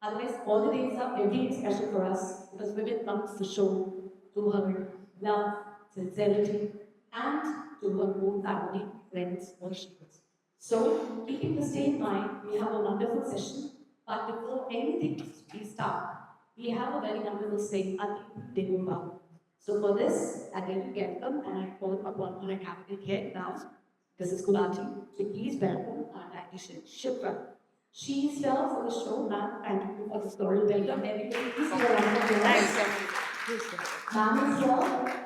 Otherwise, all the days are every day special for us because women comes to show to her love, sincerity, and to her own family, friends, or students. So, keeping this day in mind, we have a wonderful session. But before anything we start, we have a very wonderful saying, Ati Devumba. So, for this, I will welcome and I call upon my cabinet head now. This is Kulati. So, please welcome our dietitian, Shipra. She is here for the show, ma'am. Thank you for the story. Welcome, everybody. Please give a round of applause. Ma'am is here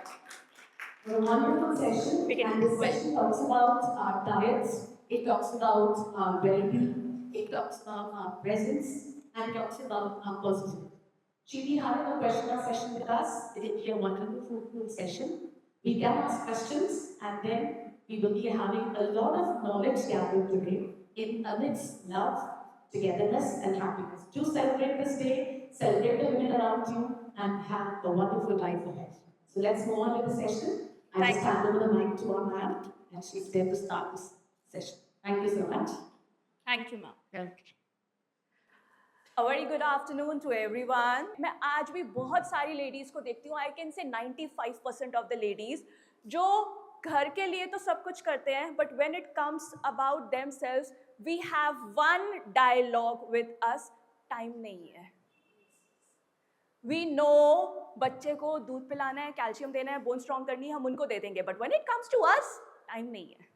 for a wonderful session, and this session talks about our diets, it talks about our well-being, it talks about our presence, and it talks about our positivity. She'll be having a question and session with us. It will be a wonderful, fruitful session. We can ask questions, and then we will be having a lot of knowledge gathered today in amidst love, togetherness, and happiness. Do celebrate this day, celebrate the women around you, and have a wonderful life ahead. So let's move on with the session. I just hand over the mic to our ma'am, and she's there to start this session. Thank you so much. Thank you ma'am a very good afternoon to everyone मैं आज भी बहुत सारी ladies को देखती हूँ I can say 95% of the ladies जो घर के लिए तो सब कुछ करते हैं but when it comes about themselves we have one dialogue with us time नहीं है वी नो बच्चे को दूध पिलाना है कैल्शियम देना है बोन स्ट्रॉन्ग करनी है हम उनको दे देंगे but when it comes to us time नहीं है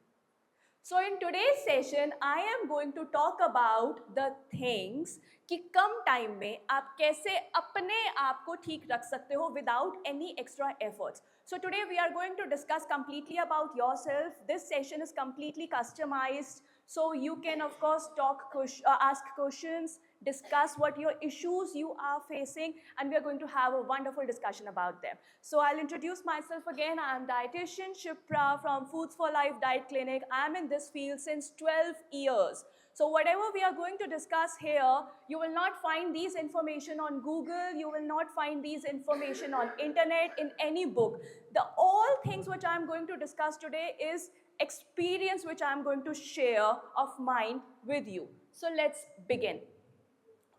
So in today's session, I am going to talk about the things कि कम टाइम में आप कैसे अपने आप को ठीक रख सकते हो without any extra efforts. So today we are going to discuss completely about yourself. This session is completely customized. So you can of course ask questions, discuss what your issues you are facing, and we are going to have a wonderful discussion about them. So I'll introduce myself again. I'm dietitian Shipra from Foods for Life Diet Clinic. I'm in this field since 12 years. So whatever we are going to discuss here, you will not find these information on Google, you will not find these information on internet, in any book. The all things which I'm going to discuss today is experience which I'm going to share of mine with you. So let's begin.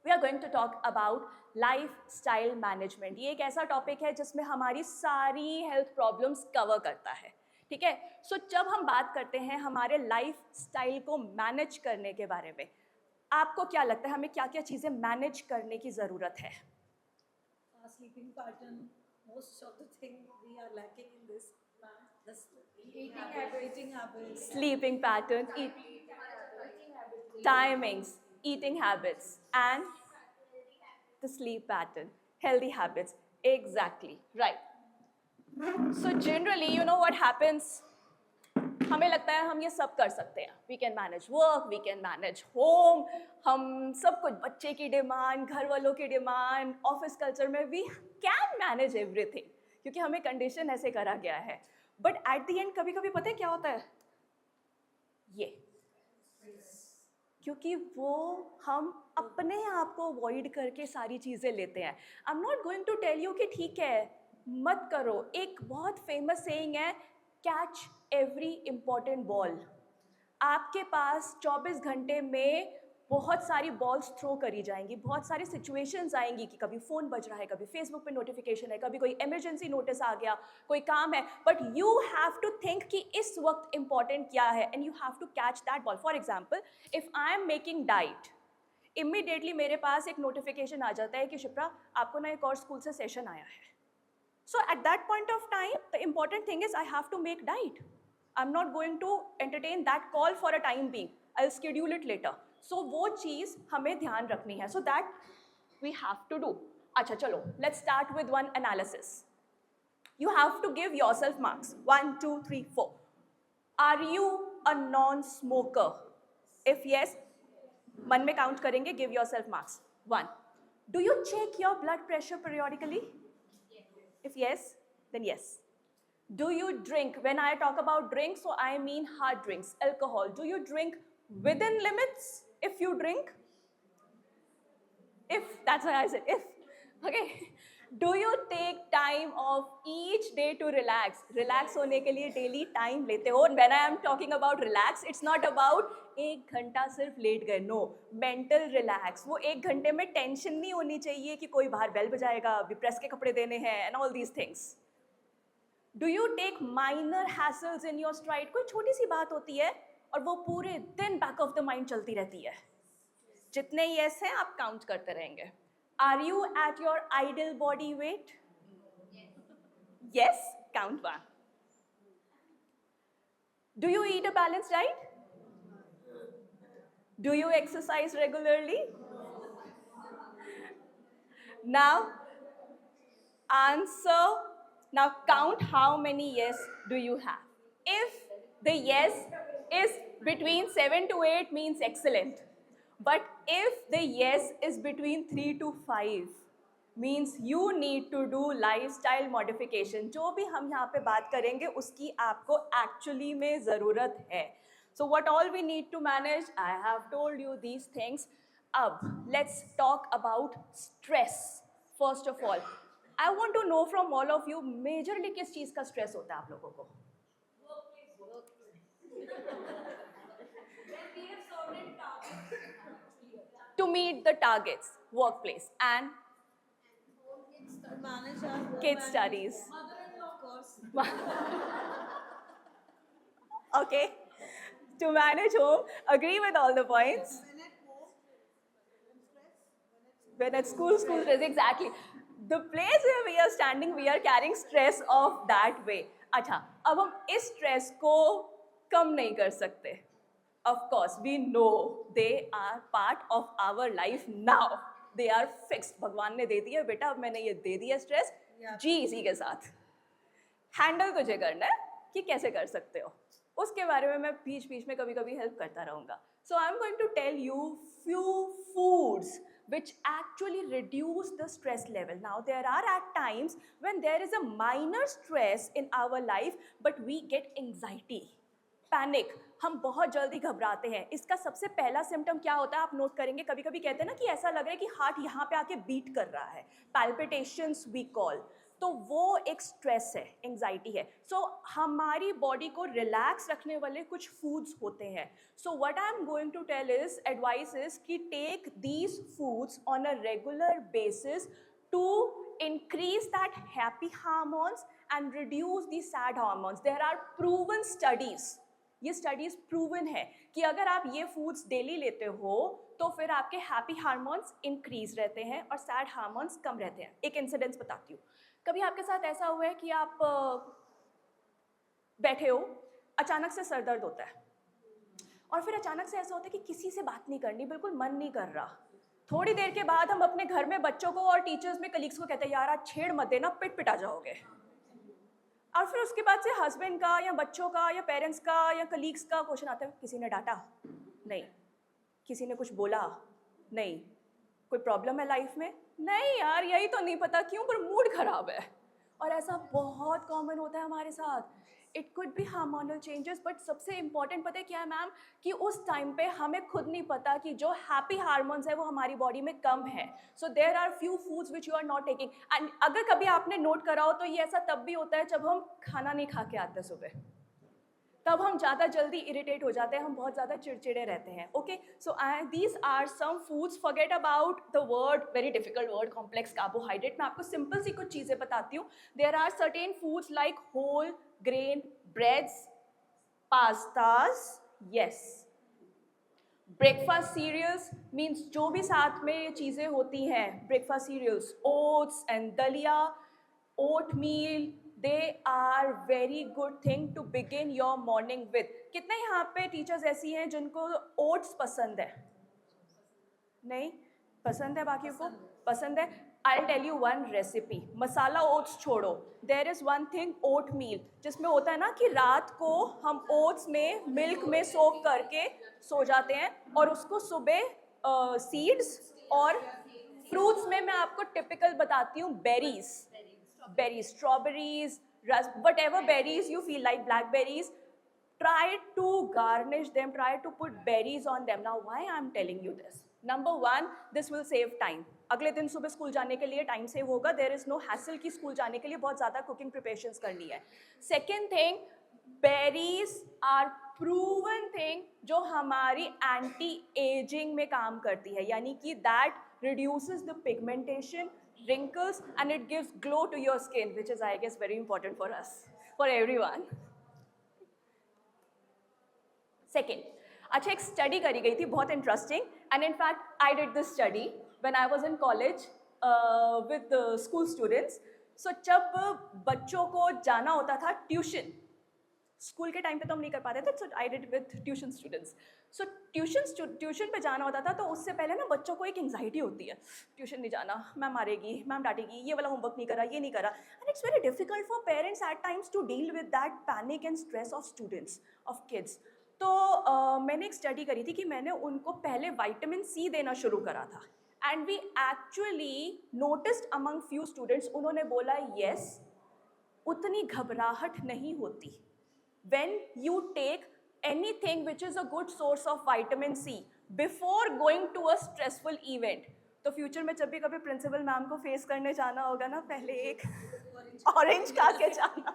We are going to talk about lifestyle management. ये एक ऐसा topic है जिसमें हमारी सारी health problems cover करता है ठीक है सो जब हम बात करते हैं हमारे लाइफ स्टाइल को मैनेज करने के बारे में आपको क्या लगता है हमें क्या क्या चीज़ें मैनेज करने की ज़रूरत है Our sleeping pattern, most of the things we are lacking in this. Eating habits. Sleeping pattern, timings, eating habits, and the sleep pattern, healthy habits. Exactly, right. So generally, you know what happens? हमें लगता है हम ये सब कर सकते हैं we can manage work we can manage home हम सब कुछ बच्चे की डिमांड घर वालों की डिमांड ऑफिस कल्चर में वी कैन मैनेज एवरीथिंग क्योंकि हमें कंडीशन ऐसे करा गया है बट एट द एंड कभी कभी पता है क्या होता है ये क्योंकि वो हम अपने आप को अवॉइड करके सारी चीज़ें लेते हैं I am not going to tell you कि ठीक है मत करो एक बहुत फेमस सेइंग है कैच एवरी इम्पॉर्टेंट बॉल आपके पास 24 घंटे में बहुत सारी बॉल्स थ्रो करी जाएंगी बहुत सारी सिचुएशंस आएंगी कि कभी फ़ोन बज रहा है कभी फेसबुक पे नोटिफिकेशन है कभी कोई इमरजेंसी नोटिस आ गया कोई काम है but you have to think कि इस वक्त इम्पॉर्टेंट क्या है and you have to catch that ball for example if I am making diet immediately मेरे पास एक नोटिफिकेशन आ जाता है कि शिप्रा आपको ना एक और स्कूल से सेशन आया है So at that point of time, the important thing is I have to make diet. I'm not going to entertain that call for a time being. I'll schedule it later. So वो चीज़ हमें ध्यान रखनी है. So that we have to do. अच्छा चलो, let's start with one analysis. You have to give yourself marks. 1, 2, 3, 4. Are you a non-smoker? If yes, मन में count करेंगे. Give yourself marks. 1. Do you check your blood pressure periodically? If yes, then yes. Do you drink? When I talk about drink, so I mean hard drinks, alcohol. Do you drink within limits if you drink? If, that's why I said if. Okay. Do you take time of each day to relax? Relax होने के लिए daily time लेते हो? When I am talking about relax, it's not about 1 घंटा सिर्फ late गए. No, mental relax. वो 1 घंटे में tension नहीं होनी चाहिए कि कोई बाहर बेल बजाएगा, अभी प्रेस के कपड़े देने हैं, and all these things. Do you take minor hassles in your stride? कोई छोटी सी बात होती है और वो पूरे दिन back of the mind चलती रहती है. जितने yes हैं आप count करते रहेंगे. Are you at your ideal body weight? Yes? Count 1. Do you eat a balanced diet? Do you exercise regularly? Now, answer. Now count how many yes do you have. If the yes is between 7 to 8 means excellent. But if the yes is between 3 to 5 means you need to do lifestyle modification. जो भी हम यहाँ पे बात करेंगे उसकी आपको actually में ज़रूरत है. So what all we need to manage, I have told you these things. अब let's talk about stress. First of all, I want to know from all of you, majorly किस चीज़ का stress होता है आप लोगों को? To meet the targets, workplace, and Manage our home kids' and studies. Mother-in-law, of course. Okay, to manage home, agree with all the points. When at school stress, exactly. The place where we are standing, we are carrying stress of that way. अच्छा, अब हम इस stress को कम नहीं कर सकते. Of course, we know they are part of our life now. They are fixed. भगवान ने दे दिया बेटा, अब मैंने ये दे दिया stress. जी इसी के साथ. Handle तुझे करना है कि कैसे कर सकते हो. उसके बारे में मैं बीच-बीच में कभी-कभी help करता रहूँगा. So I'm going to tell you few foods which actually reduce the stress level. Now there are at times when there is a minor stress in our life, but we get anxiety. Panic, हम बहुत जल्दी घबराते हैं. इसका सबसे पहला symptom क्या होता है आप नोट करेंगे. कभी कभी कहते हैं ना कि ऐसा लग रहा है कि हार्ट यहाँ पे आके बीट कर रहा है, पैल्पिटेशंस वी कॉल. तो वो एक स्ट्रेस है, एंजाइटी है. सो हमारी बॉडी को रिलैक्स रखने वाले कुछ फूड्स होते हैं. So what I am going to tell is advice is कि take these foods on a regular basis to increase that happy hormones and reduce the sad hormones. There are proven studies. ये studies proven है कि अगर आप ये foods daily लेते हो तो फिर आपके हैप्पी हार्मोन्स इंक्रीज रहते हैं और सैड हार्मोन्स कम रहते हैं. एक इंसिडेंस बताती हूँ. कभी आपके साथ ऐसा हुआ है कि आप बैठे हो, अचानक से सर दर्द होता है और फिर अचानक से ऐसा होता है कि किसी से बात नहीं करनी, बिल्कुल मन नहीं कर रहा. थोड़ी देर के बाद हम अपने घर में बच्चों को और टीचर्स में कलीग्स को कहते हैं यार आज छेड़ मत देना, पिट पिटा जाओगे. और फिर उसके बाद से हस्बैंड का या बच्चों का या पेरेंट्स का या कलीग्स का क्वेश्चन आता है, किसी ने डांटा नहीं, किसी ने कुछ बोला नहीं, कोई प्रॉब्लम है लाइफ में नहीं, यार यही तो नहीं पता क्यों पर मूड खराब है. और ऐसा बहुत कॉमन होता है हमारे साथ. It could be hormonal changes, but सबसे इंपॉर्टेंट पता है क्या है मैम, कि उस टाइम पे हमें खुद नहीं पता कि जो हैप्पी हार्मोन्स है वो हमारी बॉडी में कम है. So there are few foods which you are not taking. And अगर कभी आपने नोट करा हो तो ये ऐसा तब भी होता है जब हम खाना नहीं खा के आते सुबह, तब हम ज़्यादा जल्दी इरिटेट हो जाते हैं, हम बहुत ज़्यादा चिड़चिड़े रहते हैं. Okay, so these are some foods. Forget about the word, very difficult word, complex carbohydrate. मैं आपको सिंपल सी कुछ चीज़ें बताती हूँ. There are certain foods like whole grain breads, pastas, yes. Breakfast cereals means जो भी साथ में ये चीज़ें होती हैं, breakfast cereals, oats and dalia, oatmeal, they are very good thing to begin your morning with. कितने यहाँ पे टीचर्स ऐसी हैं जिनको oats पसंद है? नहीं पसंद है, बाकी को पसंद है. I'll tell you one recipe. Masala oats छोड़ो, there is one thing oatmeal, जिसमें होता है ना कि रात को हम ओट्स में मिल्क में सोक करके सो जाते हैं और उसको सुबह सीड्स और फ्रूट्स में मैं आपको टिपिकल बताती हूँ. Berries, strawberries, whatever berries you feel like, blackberries, try to garnish them, try to put berries on them. Now why I'm telling you this? Number one, this will save time. अगले दिन सुबह school जाने के लिए time save होगा. There is no hassle कि school जाने के लिए बहुत ज़्यादा कुकिंग प्रिपरेशंस करनी है. Second thing, berries are proven thing जो हमारी एंटी एजिंग में काम करती है, यानी कि that reduces the pigmentation, wrinkles, and it gives glow to your skin, which is, I guess, very important for us, for everyone. Second, अच्छा एक स्टडी करी गई थी बहुत interesting, and in fact I did this study when I was in college with school students. So जब बच्चों को जाना होता था ट्यूशन, स्कूल के टाइम पे तो हम नहीं कर पाते थे, so I did with tuition students. So tuition पे जाना होता था तो उससे पहले ना बच्चों को एक एंग्जाइटी होती है, ट्यूशन नहीं जाना, मैम मारेगी, मैम डांटेगी, ये वाला होमवर्क नहीं करा, ये नहीं करा. And it's very difficult for parents at times to deal with that panic and stress of students, of kids. तो मैंने एक स्टडी करी थी कि मैंने उनको पहले विटामिन सी देना शुरू करा था, and we actually noticed among few students, उन्होंने बोला यस, उतनी घबराहट नहीं होती when you take anything which is a good source of vitamin C before going to a stressful event. तो फ्यूचर में जब भी कभी प्रिंसिपल मैम को फेस करने जाना होगा ना, पहले एक ऑरेंज खा के जाना.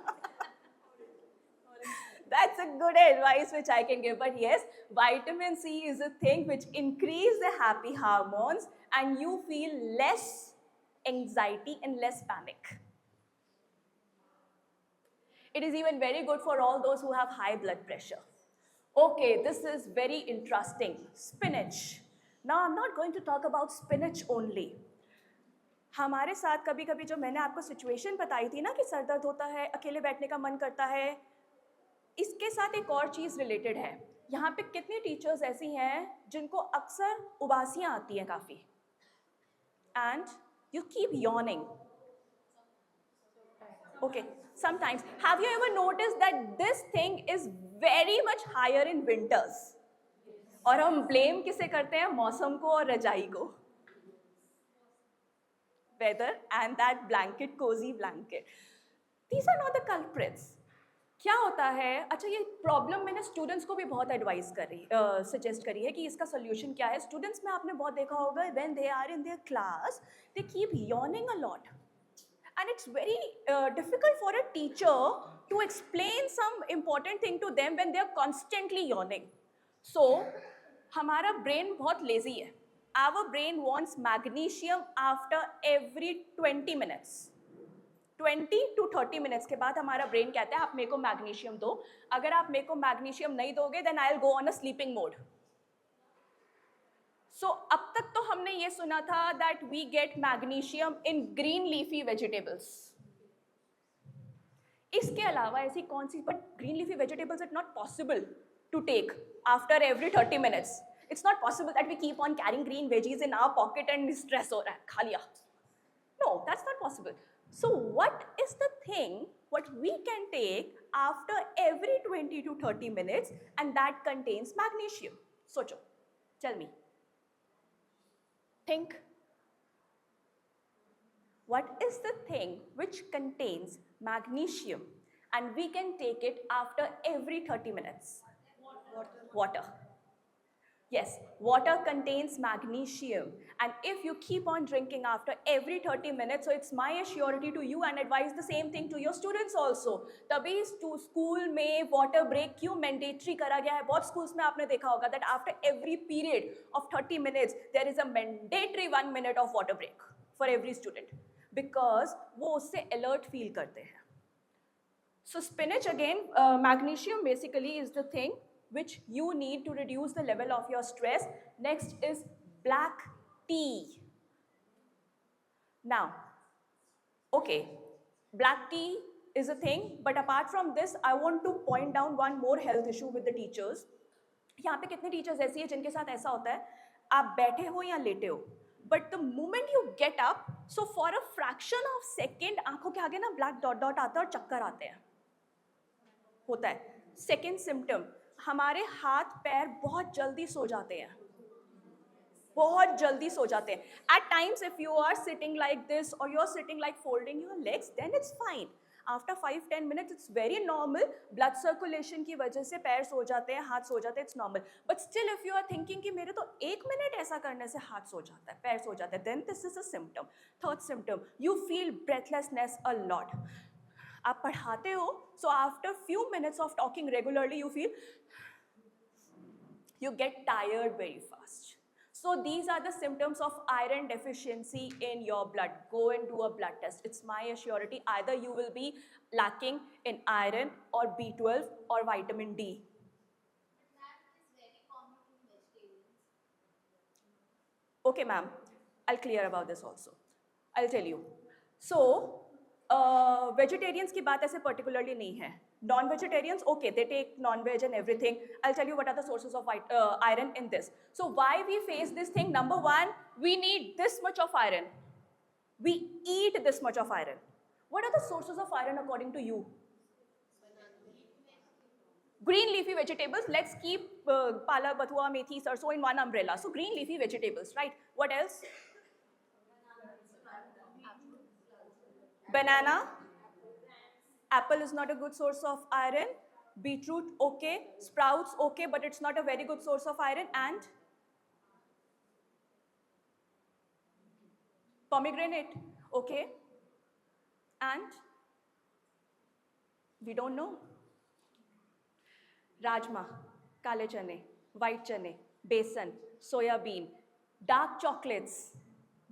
That's a good advice which I can give. But yes, vitamin C is a thing which increase the happy hormones and you feel less anxiety and less panic. It is even very good for all those who have high blood pressure. Okay, this is very interesting. Spinach. Now, I'm not going to talk about spinach only. हमारे साथ कभी कभी जो मैंने आपको situation बताई थी ना कि सर दर्द होता है, अकेले बैठने का मन करता है, इसके साथ एक और चीज़ रिलेटेड है. यहाँ पे कितनी टीचर्स ऐसी हैं जिनको अक्सर उबासियाँ आती हैं काफ़ी, and you keep yawning. Okay, sometimes. Have you ever noticed that this thing is very much higher in winters? और हम blame किसे करते हैं? मौसम को और रजाई को. Weather and that blanket, cozy blanket. These are not the culprits. क्या होता है? अच्छा, ये प्रॉब्लम मैंने स्टूडेंट्स को भी बहुत एडवाइस करी, सजेस्ट करी है कि इसका सोल्यूशन क्या है. स्टूडेंट्स में आपने बहुत देखा होगा, when they are in their class, they keep yawning a lot. And it's very difficult for a teacher to explain some important thing to them when they are constantly yawning. So, हमारा brain बहुत lazy है. Our brain wants magnesium after every 20 minutes. 20 to 30 minutes के बाद हमारा brain कहता है आप मेरे को magnesium दो. अगर आप मेरे को magnesium नहीं दोगे, then I'll go on a sleeping mode. So, अब तक तो हमने ये सुना था that we get magnesium in green leafy vegetables. इसके अलावा ऐसी कौन सी, but green leafy vegetables are not possible to take after every 30 minutes. It's not possible that we keep on carrying green veggies in our pocket and stress हो रहा है, खा लिया. No, that's not possible. So, what is the thing what we can take after every 20 to 30 minutes and that contains magnesium? सोचो, tell me. Think. What is the thing which contains magnesium and we can take it after every 30 minutes? Water. Yes, water contains magnesium, and if you keep on drinking after every 30 minutes, so it's my assurity to you and advise the same thing to your students also. तभी school में water break क्यों mandatory करा गया है? बहुत schools में आपने देखा होगा that after every period of 30 minutes, there is a mandatory 1 minute of water break for every student, because वो उससे alert feel करते हैं. So spinach again, magnesium basically is the thing which you need to reduce the level of your stress. Next is black tea. Now, okay, black tea is a thing, but apart from this, I want to point down one more health issue with the teachers. यहाँ पे कितने teachers ऐसी हैं जिनके साथ ऐसा होता है, आप बैठे हो या लेटे हो, but the moment you get up, so for a fraction of second, आँखों के आगे ना black dot dot आता है और चक्कर आते हैं, होता है. Second symptom, हमारे हाथ पैर बहुत जल्दी सो जाते हैं, बहुत जल्दी सो जाते हैं. At times if you are sitting like this or you're sitting like folding your legs, then it's fine. After 5-10 minutes it's very normal, blood circulation की वजह से पैर सो जाते हैं, हाथ सो जाते हैं, it's normal. But still if you are thinking कि मेरे तो 1 मिनट ऐसा करने से हाथ सो जाता है, पैर सो जाता है, then this is a symptom. Third symptom, you feel breathlessness a lot. आप पढ़ाते हो, so after few minutes of talking regularly you feel, you get tired very fast. So these are the symptoms of iron deficiency in your blood. Go and do a blood test. It's my assurity. Either you will be lacking in iron or B12 or vitamin D. Okay, ma'am. I'll clear about this also. I'll tell you. So, vegetarians की बात ऐसे particularly नहीं है. Non-vegetarians, okay, they take non-veg and everything. I'll tell you what are the sources of iron in this. So why we face this thing? Number one, we need this much of iron. We eat this much of iron. What are the sources of iron according to you? Green leafy vegetables. Let's keep palak, bathua, methi, sarson in one umbrella. So green leafy vegetables, right? What else? Banana. Apple is not a good source of iron. Beetroot, okay. Sprouts, okay, but it's not a very good source of iron. And pomegranate, okay. And we don't know. Rajma, kale chane, white chane, besan, soya bean, dark chocolates,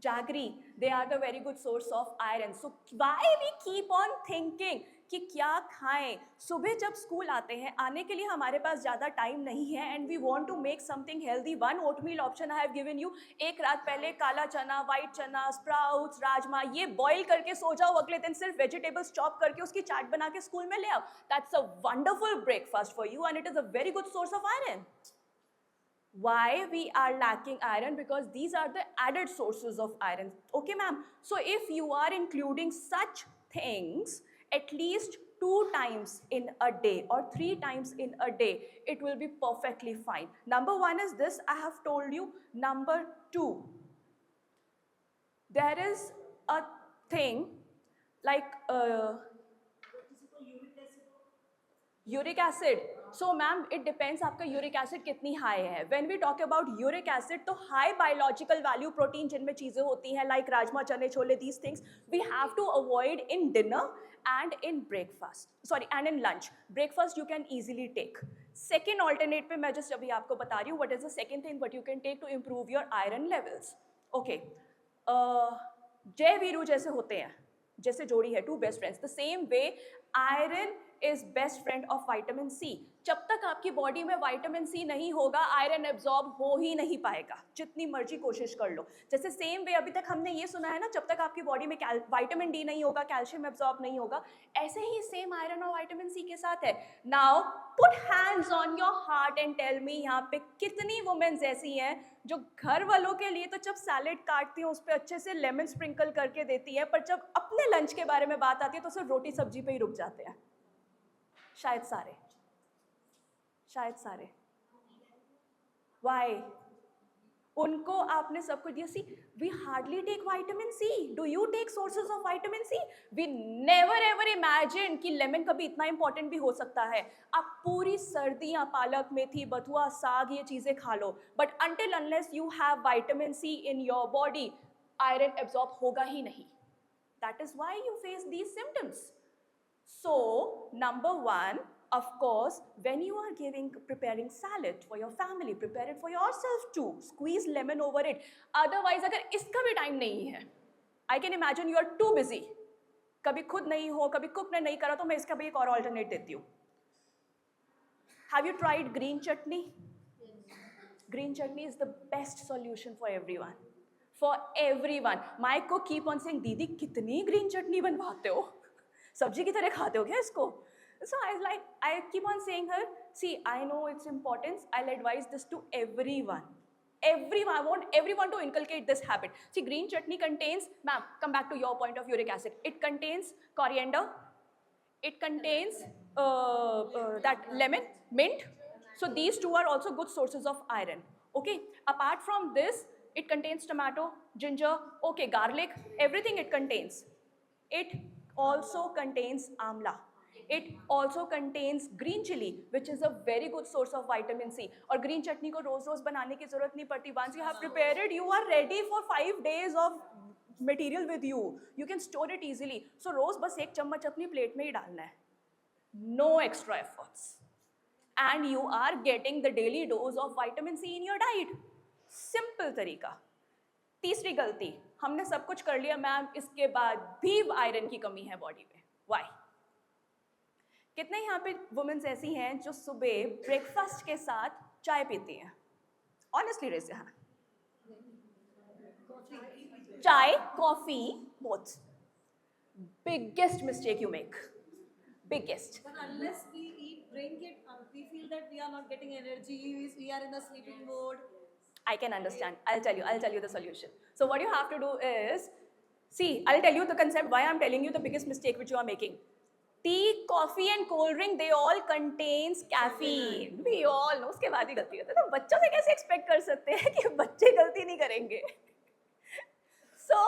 jaggery, they are the very good source of iron. So why we keep on thinking कि क्या खाएं? सुबह जब school आते हैं, आने के लिए हमारे पास ज़्यादा टाइम नहीं है and we want to make something healthy. One oatmeal option I have given you. एक रात पहले काला चना, वाइट चना, स्प्राउट्स, राजमा, ये बॉईल करके सो जाओ, अगले दिन सिर्फ वेजिटेबल्स चॉप करके उसकी चाट बना के स्कूल में ले आओ. That's a wonderful breakfast for you and it is a very good source of iron. Why we are lacking iron? Because these are the added sources of iron. Okay, ma'am. So if you are including such things at least 2 times in a day or 3 times in a day, it will be perfectly fine. Number 1 is this, I have told you. Number 2, there is a thing like uric acid. So ma'am, it depends आपका uric acid कितनी high है. When we talk about uric acid, तो high biological value protein जिनमें चीज़ें होती हैं like rajma, चने, chole, these things we have to avoid in dinner and in breakfast. Sorry, and in lunch. Breakfast you can easily take. Second alternate पे मैं just अभी आपको बता रही हूँ what is the second thing what you can take to improve your iron levels. Okay, जय वीरू जैसे होते हैं, जैसे जोड़ी है, 2 best friends. The same way, iron is best friend of vitamin C. जब तक आपकी बॉडी में विटामिन सी नहीं होगा, आयरन एब्जॉर्ब हो ही नहीं पाएगा, जितनी मर्जी कोशिश कर लो. जैसे सेम वे अभी तक हमने ये सुना है ना, जब तक आपकी बॉडी में विटामिन डी नहीं होगा, कैल्शियम एब्जॉर्ब नहीं होगा, ऐसे ही सेम आयरन और विटामिन सी के साथ है. Now put hands on your heart and tell me, यहाँ पे कितनी वुमेन्स ऐसी हैं जो घर वालों के लिए तो जब सैलेड काटती हैं उस पर अच्छे से लेमन स्प्रिंकल करके देती है, पर जब अपने लंच के बारे में बात आती है तो सिर्फ रोटी सब्जी पे ही रुक जाते हैं. शायद सारे. Why? उनको आपने सब कुछ दिया. See, we hardly take vitamin C. Do you take sources of vitamin C? We never ever imagine कि लेमन कभी इतना important भी हो सकता है. आप पूरी सर्दियाँ पालक, मेथी, बथुआ, साग ये चीज़ें खा लो, but until unless you have vitamin C in your body, iron absorb होगा ही नहीं. That is why you face these symptoms. So, number 1, of course, when you are preparing salad for your family, prepare it for yourself too. Squeeze lemon over it. Otherwise, अगर इसका भी time नहीं है, I can imagine you are too busy. कभी खुद नहीं हो, कभी cook ने नहीं करा, तो मैं इसका भी एक और alternate देती हूँ. Have you tried green chutney? Green chutney is the best solution for everyone. For everyone. My cook keep on saying, दीदी कितनी green chutney बनवाते हो? सब्जी की तरह खाते हो क्या इसको? So I keep on saying her, see, I know its importance. I'll advise this to everyone. Everyone, I want everyone to inculcate this habit. See, green chutney contains, ma'am, come back to your point of uric acid. It contains coriander. It contains that lemon, mint. So these two are also good sources of iron. Okay. Apart from this, it contains tomato, ginger, okay, garlic, everything it contains. It also contains amla. It also contains green chili, which is a very good source of vitamin C. और green chutney को रोज रोज बनाने की जरूरत नहीं पड़ती. Once you have prepared it, you are ready for 5 days of material with you. You can store it easily. So रोज बस एक चम्मच अपनी प्लेट में ही डालना है. No extra efforts. And you are getting the daily dose of vitamin C in your diet. Simple तरीका. तीसरी गलती, हमने सब कुछ कर लिया मैम, इसके बाद भी आयरन की कमी है बॉडी में. Why? कितने यहाँ पे वुमेन्स ऐसी हैं जो सुबह ब्रेकफास्ट के साथ चाय पीती हैं? Honestly raise your hand. Chai, coffee, both. Biggest mistake you make. Biggest. But unless we drink it, we feel that we are not getting energy, we are in the sleeping mode. I can understand. I'll tell you the solution. So what you have to do is, see, I'll tell you the concept why I'm telling you the biggest mistake which you are making. Tea, coffee and cold drink, they all contains caffeine. We all know. उसके बाद ही गलती करते हैं. तो बच्चों से कैसे expect कर सकते हैं कि बच्चे गलती नहीं करेंगे? So,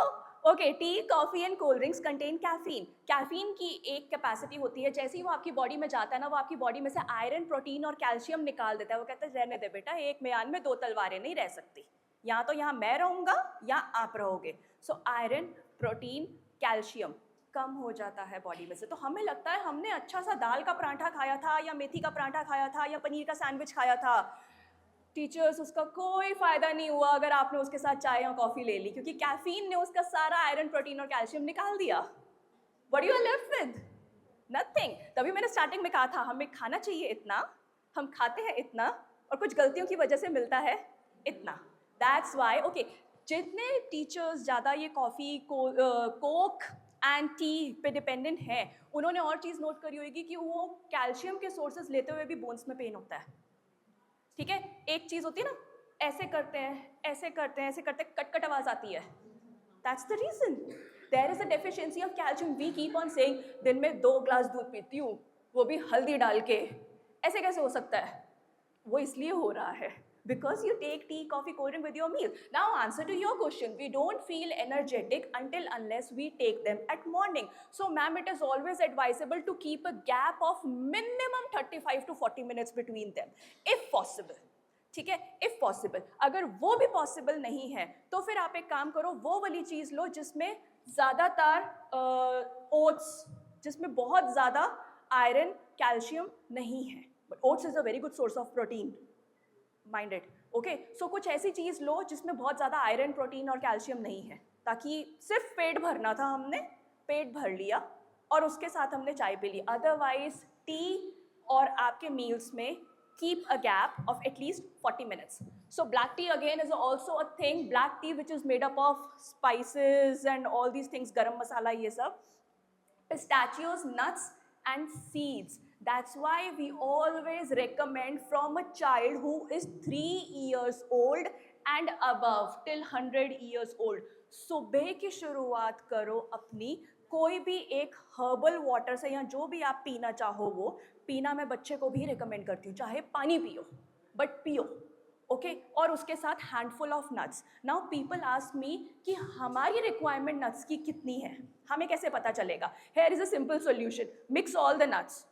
okay, tea, coffee and cold drinks contain caffeine. Caffeine की एक कैपेसिटी होती है, जैसे ही वो आपकी बॉडी में जाता है ना, वो आपकी बॉडी में से आयरन, प्रोटीन और कैल्शियम निकाल देता है. वो कहता है रहने दे बेटा, एक म्यान में दो तलवारें नहीं रह सकती. या तो यहाँ मैं रहूँगा या आप रहोगे. सो आयरन, प्रोटीन, कैल्शियम कम हो जाता है बॉडी में से. तो हमें लगता है हमने अच्छा सा दाल का पराठा खाया था या मेथी का पराठा खाया था या पनीर का सैंडविच खाया था. टीचर्स, उसका कोई फ़ायदा नहीं हुआ अगर आपने उसके साथ चाय या कॉफ़ी ले ली, क्योंकि कैफीन ने उसका सारा आयरन, प्रोटीन और कैल्शियम निकाल दिया. What you are left with? Nothing. तभी मैंने स्टार्टिंग में कहा था हमें खाना चाहिए इतना, हम खाते हैं इतना, और कुछ गलतियों की वजह से मिलता है इतना. That's why. ओके, जितने टीचर्स ज़्यादा ये कॉफ़ी, कोक एंड टी पे डिपेंडेंट हैं, उन्होंने और चीज़ नोट करी होगी कि वो कैल्शियम के सोर्सेज लेते हुए भी बोन्स में पेन होता है. ठीक है, एक चीज़ होती है ना, ऐसे करते हैं, ऐसे करते हैं, ऐसे करते हैं, कट कट आवाज़ आती है. That's the reason. There is a deficiency of calcium. We keep on saying दिन में 2 ग्लास दूध पीती हूँ, वो भी हल्दी डाल के. ऐसे कैसे हो सकता है? वो इसलिए हो रहा है because you take tea, coffee, cold drink with your meal. Now answer to your question, we don't feel energetic unless we take them at morning. So ma'am, it is always advisable to keep a gap of minimum 35 to 40 minutes between them if possible. ठीक है, if possible. अगर वो भी possible नहीं है तो फिर आप एक काम करो, वो वाली चीज़ लो जिसमें ज़्यादातर ओट्स, जिसमें बहुत ज़्यादा आयरन, कैल्शियम नहीं है. But oats is a very good source of protein. Mind it. Okay, so कुछ ऐसी चीज़ लो जिसमें बहुत ज़्यादा आयरन, प्रोटीन और कैल्शियम नहीं है, ताकि सिर्फ पेट भरना था, हमने पेट भर लिया और उसके साथ हमने चाय पी ली. अदरवाइज टी और आपके मील्स में keep a gap of at least 40 minutes. So black T again is also a thing. Black T which is made up of spices and all these things, गरम मसाला, ये सब, पिस्ताचियोज, nuts and seeds. That's why we always recommend from a child who is 3 years old and above till 100 years old. सुबह की शुरुआत करो अपनी कोई भी एक हर्बल वाटर से, या जो भी आप पीना चाहो वो पीना. मैं बच्चे को भी रिकमेंड करती हूँ, चाहे पानी पियो बट पियो. ओके, और उसके साथ handful of nuts. Now people ask me कि हमारी रिक्वायरमेंट नट्स की कितनी है, हमें कैसे पता चलेगा? Here is a simple solution. Mix all the nuts,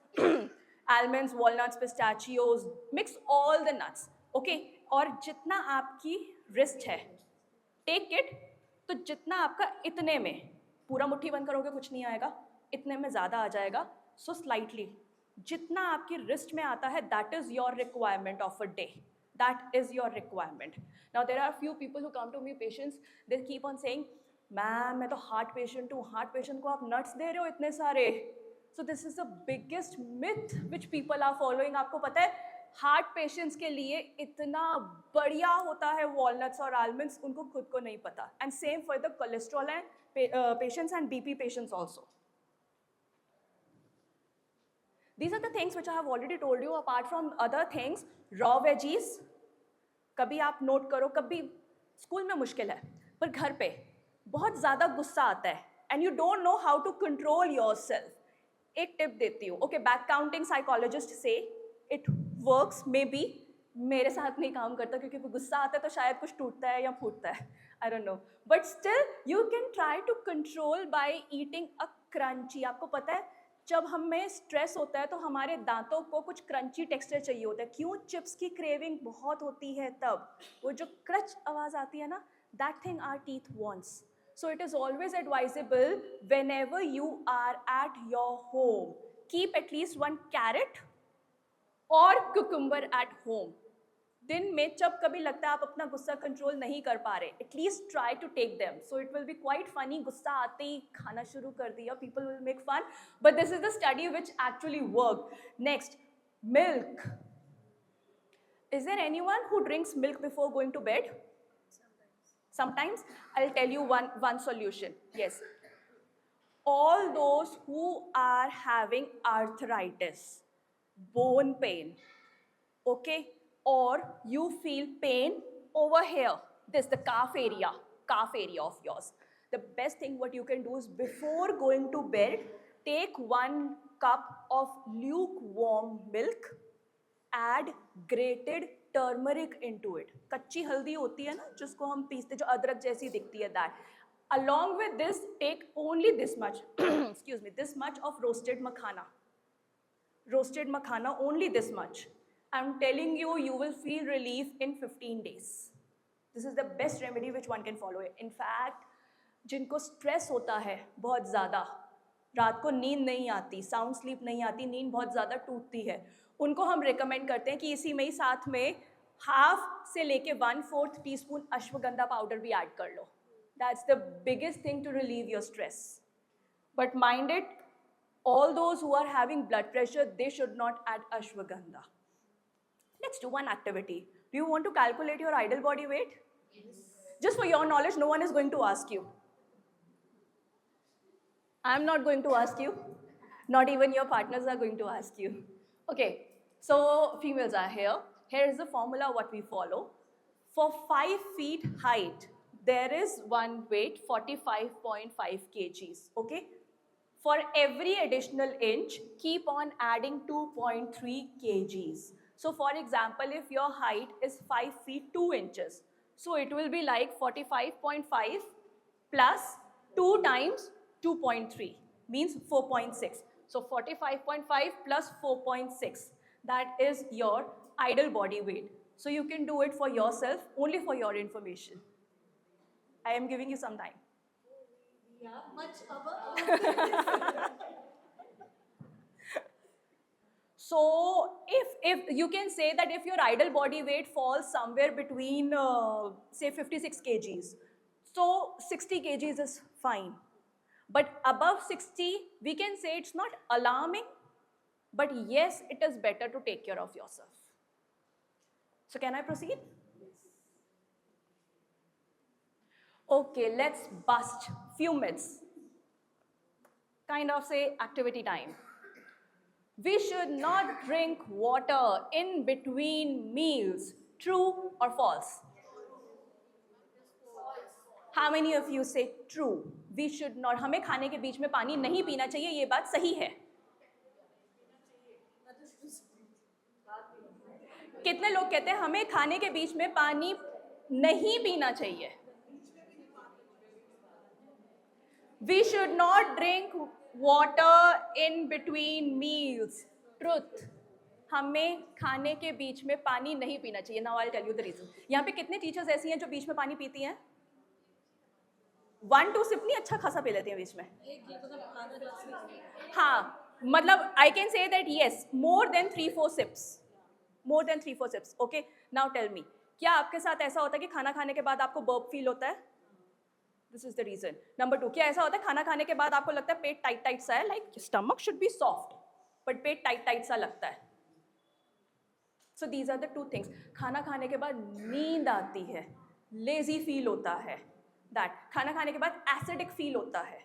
almonds, walnuts, pistachios, mix all the nuts. Okay, और जितना आपकी रिस्ट है, टेक इट. तो जितना आपका इतने में, पूरा मुट्ठी बंद करोगे कुछ नहीं आएगा, इतने में ज़्यादा आ जाएगा. सो स्लाइटली, जितना आपकी रिस्ट में आता है, that is your requirement of a day. That is your requirement. Now there are few people who come to me, patients, they keep on saying, ma'am मैं तो हार्ट पेशेंट हूँ, हार्ट पेशेंट को आप nuts दे रहे हो इतने सारे. So this is the biggest myth which people are following. आपको पता है हार्ट पेशेंट्स के लिए इतना बढ़िया होता है वॉलनट्स और आलमंड्स, उनको खुद को नहीं पता. And same for the cholesterol and patients and BP patients also. These are the things which I have already told you. Apart from other things, raw veggies, कभी आप नोट करो, कभी स्कूल में मुश्किल है पर घर पे बहुत ज़्यादा गुस्सा आता है and you don't know how to control yourself. एक टिप देती हूँ. ओके, बैक काउंटिंग साइकोलॉजिस्ट से इट वर्क्स मे बी, मेरे साथ नहीं काम करता क्योंकि गुस्सा आता है तो शायद कुछ टूटता है या फूटता है, I don't know, but still you can try to control by eating a crunchy. आपको पता है जब हमें स्ट्रेस होता है तो हमारे दांतों को कुछ क्रंची टेक्सचर चाहिए होता है, क्यों? चिप्स की क्रेविंग बहुत होती है तब वो जो क्रच आवाज आती है ना, that thing our teeth wants. So it is always advisable whenever you are at your home, keep at least 1 carrot और कुकुम्बर एट होम। दिन में जब कभी लगता है आप अपना गुस्सा कंट्रोल नहीं कर पा रहे, at least try to take them, so it will be quite funny. गुस्सा आते ही खाना शुरू कर दिया, people will make fun, but this is the study which actually work. Next, milk. Is there anyone who drinks milk before going to bed? Sometimes. I'll tell you one solution. Yes, all those who are having arthritis, bone pain, okay, or you feel pain over here, this the calf area of yours, the best thing what you can do is before going to bed, take 1 cup of lukewarm milk, add grated turmeric into it। कच्ची हल्दी होती है ना जिसको हम पीसते, जो अदरक जैसी दिखती है, that along with this take only this much excuse me, this much of roasted makhana, only this much। I'm telling you, you will feel relief in 15 days। This is the best remedy which one can follow। In fact, जिनको stress होता है बहुत ज़्यादा, रात को नींद नहीं आती, साउंड स्लीप नहीं आती, नींद बहुत ज़्यादा टूटती है, उनको हम रिकमेंड करते हैं कि इसी में ही साथ में हाफ से लेके 1/4 टीस्पून अश्वगंधा पाउडर भी ऐड कर लो। That's the biggest thing to relieve your stress. But mind it, all those who are having blood pressure, they should not add ashwagandha। Let's do one activity. Do you want to calculate your ideal body weight? Yes. Just for your knowledge, no one is going to ask you. I'm not going to ask you. Not even your partners are going to ask you. Okay, so females are here. Here is the formula what we follow. For 5 feet height, there is one weight, 45.5 kgs, okay? For every additional inch, keep on adding 2.3 kgs. So for example, if your height is 5 feet 2 inches, so it will be like 45.5 plus 2 times 2.3 means 4.6. So 45.5 plus 4.6, that is your ideal body weight. So you can do it for yourself, only for your information. I am giving you some time. Yeah, much above. So if you can say that if your ideal body weight falls somewhere between say 56 kgs, so 60 kgs is fine. But above 60, we can say it's not alarming, but yes, it is better to take care of yourself. So can I proceed? Okay, let's bust few myths. Kind of say activity time. We should not drink water in between meals. True or false? How many of you say true? We should not. हमें खाने के बीच में पानी नहीं पीना चाहिए, ये बात सही है। कितने लोग कहते हैं हमें खाने के बीच में पानी नहीं पीना चाहिए? We should not drink water in between meals. Truth. हमें खाने के बीच में पानी नहीं पीना चाहिए। Now I'll tell you the reason. यहाँ पे कितने टीचर्स ऐसी हैं जो बीच में पानी पीती हैं? 1-2 सिप नहीं, अच्छा खासा पी लेती हैं बीच में। हाँ, मतलब I can say that yes, more than 3-4 sips. More than 3-4 sips. Okay. Now tell me, क्या आपके साथ ऐसा होता है कि खाना खाने के बाद आपको बर्प फील होता है? This is the reason. Number 2, क्या ऐसा होता है खाना खाने के बाद आपको लगता है पेट टाइट टाइट सा है, like stomach should be soft, but pet tight tight सा लगता है? So these are the 2 things. खाना खाने के बाद नींद आती है, lazy feel होता है, that खाना खाने के बाद acidic feel होता है.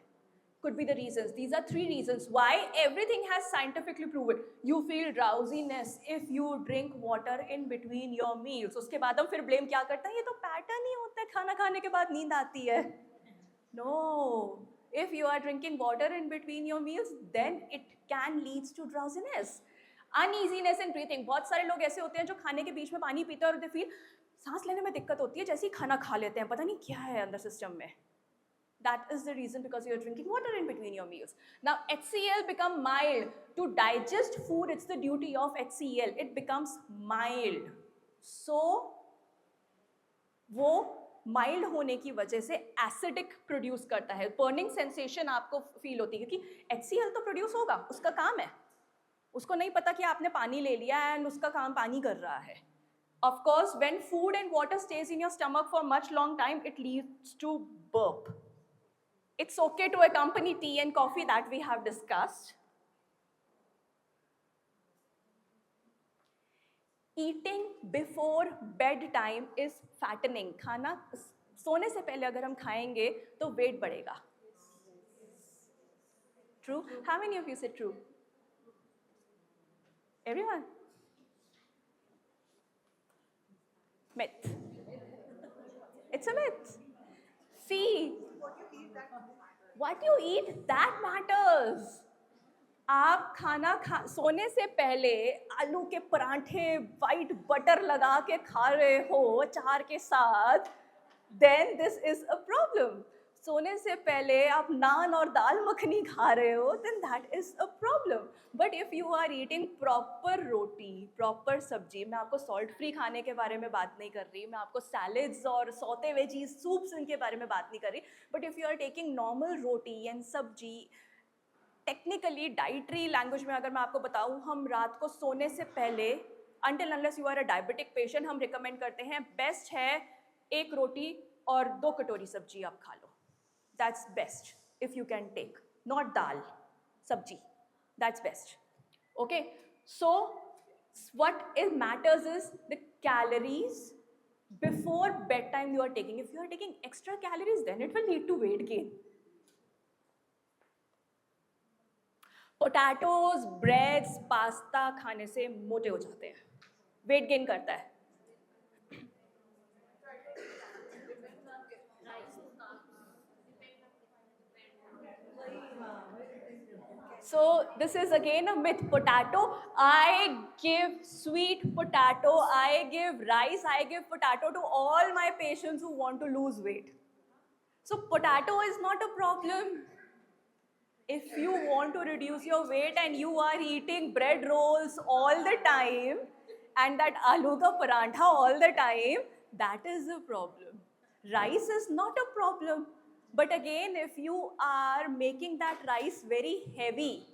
Could be the reasons. These are 3 reasons why everything has scientifically proven. You feel drowsiness if you drink water in between your meals. उसके बाद हम फिर blame क्या करते हैं? ये तो pattern ही होता है, खाना खाने के बाद नींद आती है. No, if you are drinking water in between your meals, then it can lead to drowsiness. Uneasiness in breathing, बहुत सारे लोग ऐसे होते हैं जो खाने के बीच में पानी पीते हैं और दे फील सांस लेने में दिक्कत होती है जैसे ही खाना खा लेते हैं, पता नहीं क्या है अंदर सिस्टम में. That is the reason, because you're drinking water in between your meals. Now HCl become mild. To digest food, it's the duty of HCl. It becomes mild. So वो माइल्ड होने की वजह से एसिडिक प्रोड्यूस करता है. Burning sensation आपको feel होती है क्योंकि HCl तो प्रोड्यूस होगा, उसका काम है. उसको नहीं पता कि आपने पानी ले लिया एंड उसका काम पानी कर रहा है. Of course, when food and water stays in your stomach for much long time, it leads to burp. It's okay to accompany tea and coffee, that we have discussed. Eating before bedtime is fattening. खाना सोने से पहले अगर हम खाएंगे तो wait बढ़ेगा. True? How many of you say true? Everyone? Myth. It's a myth. See, what you eat, that matters. आप खाना सोने से पहले आलू के पराठे वाइट बटर लगा के खा रहे हो अचार के साथ, then this is a problem. सोने से पहले आप नान और दाल मखनी खा रहे हो, then that is a problem. But if you are eating proper roti, proper सब्जी, मैं आपको सॉल्ट फ्री खाने के बारे में बात नहीं कर रही, मैं आपको सैलेड्स और सौते वेजीज सूप्स इनके बारे में बात नहीं कर रही, but if you are taking normal roti and सब्जी, टेक्निकली डाइटरी लैंग्वेज में अगर मैं आपको बताऊं, हम रात को सोने से पहले until unless you are a diabetic patient, हम रिकमेंड करते हैं बेस्ट है 1 रोटी और 2 कटोरी सब्जी आप खा लो. That's best if you can take, not dal, sabji. That's best. Okay, so what it matters is the calories before bedtime you are taking. If you are taking extra calories, then it will lead to weight gain. Potatoes, breads, pasta खाने से मोटे हो जाते हैं, weight gain करता है. So this is again a myth. Potato, I give sweet potato, I give rice, I give potato to all my patients who want to lose weight. So potato is not a problem. If you want to reduce your weight and you are eating bread rolls all the time and that aloo ka parantha all the time, that is a problem. Rice is not a problem. But again, if you are making that rice very heavy,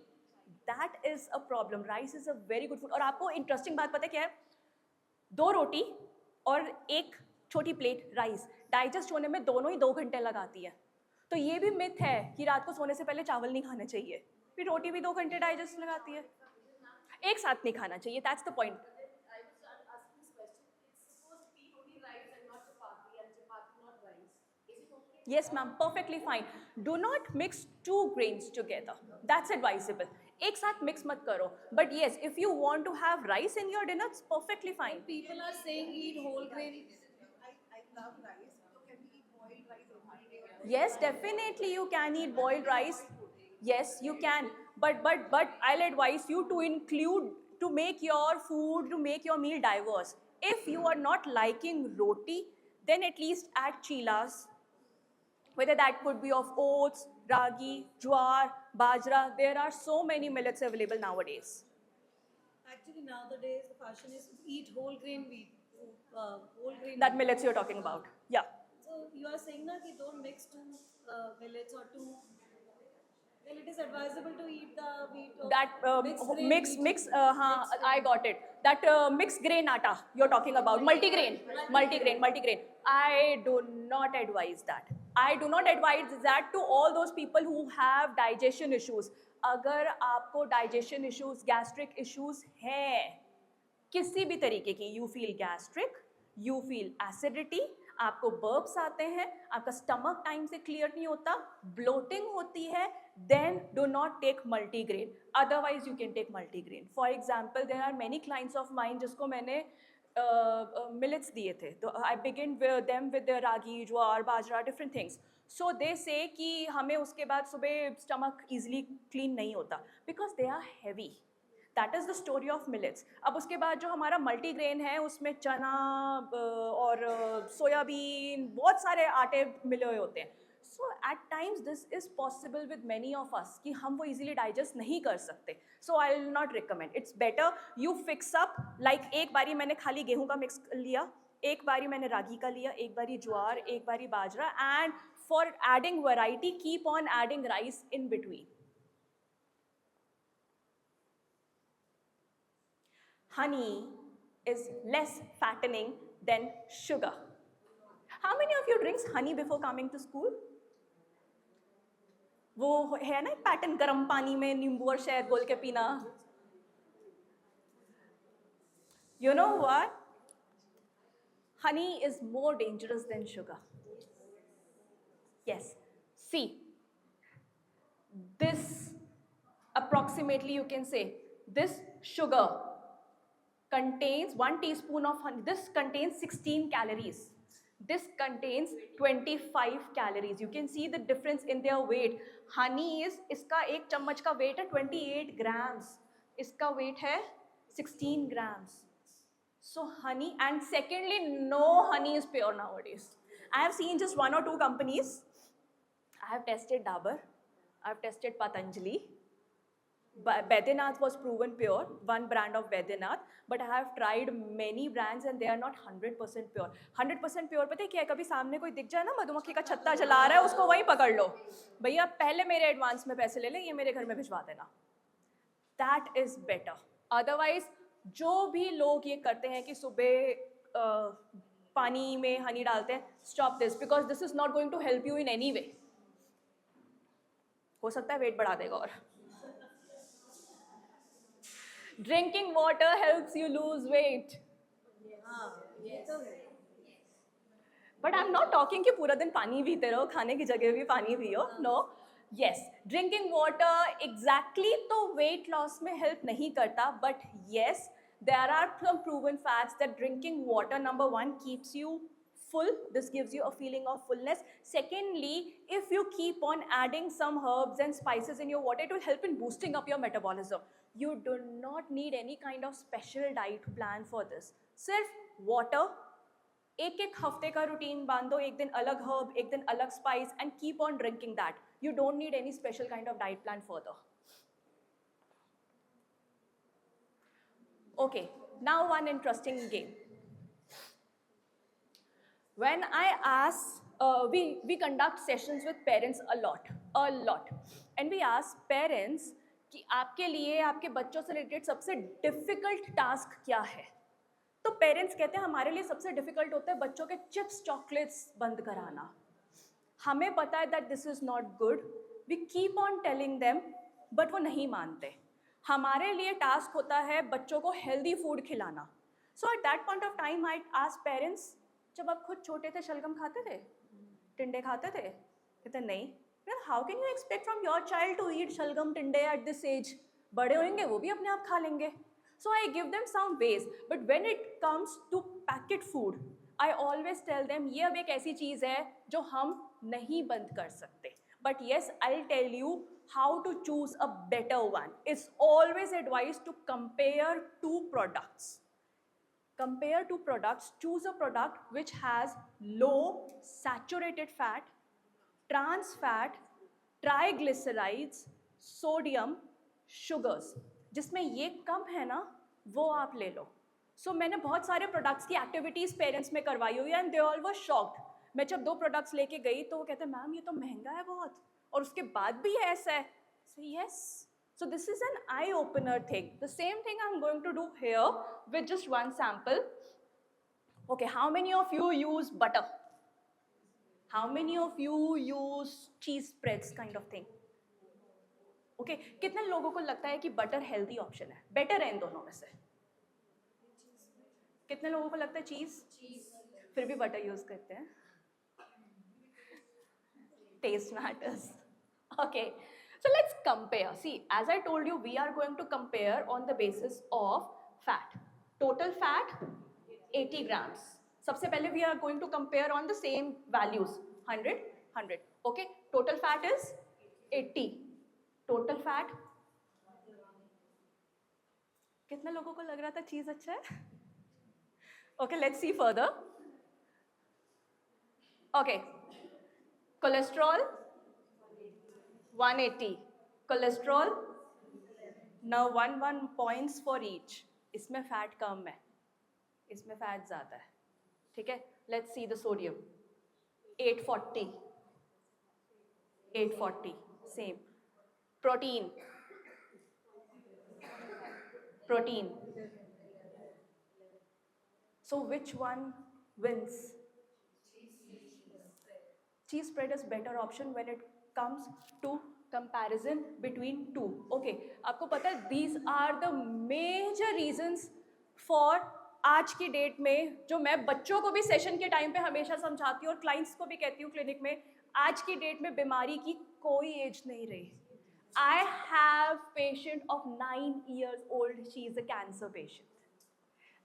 that is a problem. Rice is a very good food. और आपको interesting बात पता है क्या है? 2 रोटी और 1 छोटी plate rice digest होने में दोनों ही 2 घंटे लगाती है. तो ये भी मिथ है कि रात को सोने से पहले चावल नहीं खाना चाहिए, फिर रोटी भी 2 घंटे डाइजेस्ट लगाती है. एक साथ नहीं खाना चाहिए. That's the point. Yes, ma'am, perfectly fine. Do not mix 2 grains together. That's advisable. एक साथ mix मत करो. But yes, if you want to have rice in your dinner, it's perfectly fine. People are saying eat whole grain. I love rice. So can we eat boiled rice or boiled rice? Yes, definitely you can eat boiled rice. Yes, you can. But I'll advise you to include, to make your food, to make your meal diverse. If you are not liking roti, then at least add chilas. Whether that could be of oats, ragi, jowar, bajra, there are so many millets available nowadays. Actually, nowadays the fashion is eat whole grain wheat. Whole grain. That millets you're talking about. Yeah. So you are saying that you don't mix 2 millets or 2. Well, it is advisable to eat the wheat. Of That mixed grain wheat. I got it. That mixed grain atta you're talking about, multigrain. I do not advise that. I do not advise that to all those people who have digestion issues. अगर आपको digestion issues, gastric issues हैं, किसी भी तरीके की, you feel gastric, you feel acidity, आपको burps आते हैं, आपका stomach time से clear नहीं होता, bloating होती है, then do not take multigrain. Otherwise, you can take multigrain. For example, there are many clients of mine जिसको मैंने millets दिए थे. तो I begin with them with the ragi, jowar, bajra, different things. So they say कि हमें उसके बाद सुबह stomach easily clean नहीं होता because they are heavy. That is the story of millets. अब उसके बाद जो हमारा मल्टीग्रेन है उसमें चना और सोयाबीन, बहुत सारे आटे मिले हुए होते हैं. So at times this is possible with many of us कि हम वो इजीली डाइजेस्ट नहीं कर सकते. So I will not recommend. It's better you fix up. Like एक बारी मैंने खाली गेहूं का मिक्स लिया, एक बारी मैंने रागी का लिया, एक बारी ज्वार, एक बारी बाजरा, and for adding variety keep on adding rice in between. Honey is less fattening than sugar. How many of you drinks honey before coming to school? वो है ना पैटर्न, गर्म पानी में नींबू और शहद घोल के पीना. You know what? Honey is more dangerous than sugar. Yes. See, this approximately you can say this sugar contains 1 teaspoon of honey. This contains 16 calories. This contains 25 calories. You can see the difference in their weight. Honey is, इसका एक चम्मच का weight है 28 grams. इसका weight है 16 grams. So honey, and secondly, no honey is pure nowadays. I have seen just 1 or 2 companies. I have tested Dabur. I have tested Patanjali. Baidyanath was proven pure, one brand of Baidyanath, but I have tried many brands and they are not 100% pure. 100% pure पता है क्या है? कभी सामने कोई दिख जाए ना मधुमक्खी का छत्ता जला रहा है, उसको वहीं पकड़ लो, भैया पहले मेरे एडवांस में पैसे ले लें, ये मेरे घर में भिजवा देना. That is better. Otherwise, जो भी लोग ये करते हैं कि सुबह पानी में हनी डालते हैं, stop this because this is not going to help you in any way. हो सकता है वेट बढ़ा देगा. और drinking water helps you lose weight. But I'm not talking कि पूरा दिन पानी पीते रहो, खाने की जगह भी पानी पियो. No. Yes, drinking water exactly तो weight loss में help नहीं करता, but yes, there are some proven facts that drinking water, number 1, keeps you full. This gives you a feeling of fullness. Secondly, if you keep on adding some herbs and spices in your water, it will help in boosting up your metabolism. You do not need any kind of special diet plan for this. सिर्फ water, एक हफ्ते का routine बांध दो, एक दिन अलग herb, एक दिन अलग spice, and keep on drinking that. You don't need any special kind of diet plan further. Okay, now one interesting game. When I ask, we conduct sessions with parents a lot, and we ask parents कि आपके लिए आपके बच्चों से related सबसे difficult task क्या है. तो पेरेंट्स कहते हैं हमारे लिए सबसे डिफिकल्ट होता है बच्चों के चिप्स चॉकलेट्स बंद कराना. हमें पता है that this is not good, we keep on telling them, but वो नहीं मानते. हमारे लिए टास्क होता है बच्चों को हेल्दी फूड खिलाना. So at that point of time I ask parents, जब आप खुद छोटे थे शलगम खाते थे, टिंडे खाते थे? कहते नहीं. Well, how can you expect from your child to eat shalgam tinde at this age? बड़े होंगे वो भी अपने आप खा लेंगे. So I give them some ways, but when it comes to packet food, I always tell them ये अब एक ऐसी चीज़ है जो हम नहीं बंद कर सकते. But yes, I'll tell you how to choose a better one. It's always advised to compare 2 products. Compare 2 products. Choose a product which has low saturated fat, trans fat, triglycerides, sodium, sugars. जिसमें ये कम है ना, वो आप ले लो. So मैंने बहुत सारे प्रोडक्ट्स की एक्टिविटीज़ पेरेंट्स में करवाई हुई है and they all were shocked. मैं जब 2 प्रोडक्ट्स लेके गई तो वो कहते हैं मैम ये तो महंगा है बहुत, और उसके बाद भी ऐसा है. So yes, so this is an eye opener thing. The same thing I'm going to do here with just one sample. Okay, how many of you use butter? How many of you use cheese spreads kind of thing? Okay, कितने लोगों को लगता है कि butter healthy option है? Better है इन दोनों में से? कितने लोगों को लगता है चीज? फिर भी बटर यूज करते हैं? Taste matters. Okay, so let's compare. See, as I told you, we are going to compare on the basis of fat. Total fat 80 grams. सबसे पहले we are going to compare on the same values, 100, 100. Okay, total fat is 80. Total fat कितने लोगों को लग रहा था चीज़ अच्छा है? Okay, let's see further. Okay, cholesterol 180, cholesterol now 1 points for each. इसमें फैट कम है, इसमें फैट ज़्यादा है, ठीक है? Let's see the sodium 840, 840 same. Protein, protein. So which one wins? Cheese spread is better option when it comes to comparison between two. Okay, आपको पता है these are the major reasons for आज की date में, जो मैं बच्चों को भी सेशन के टाइम पे हमेशा समझाती हूँ और क्लाइंट्स को भी कहती हूँ क्लिनिक में, आज की डेट में बीमारी की कोई एज नहीं रही. I have patient of 9 years old, she is a cancer patient.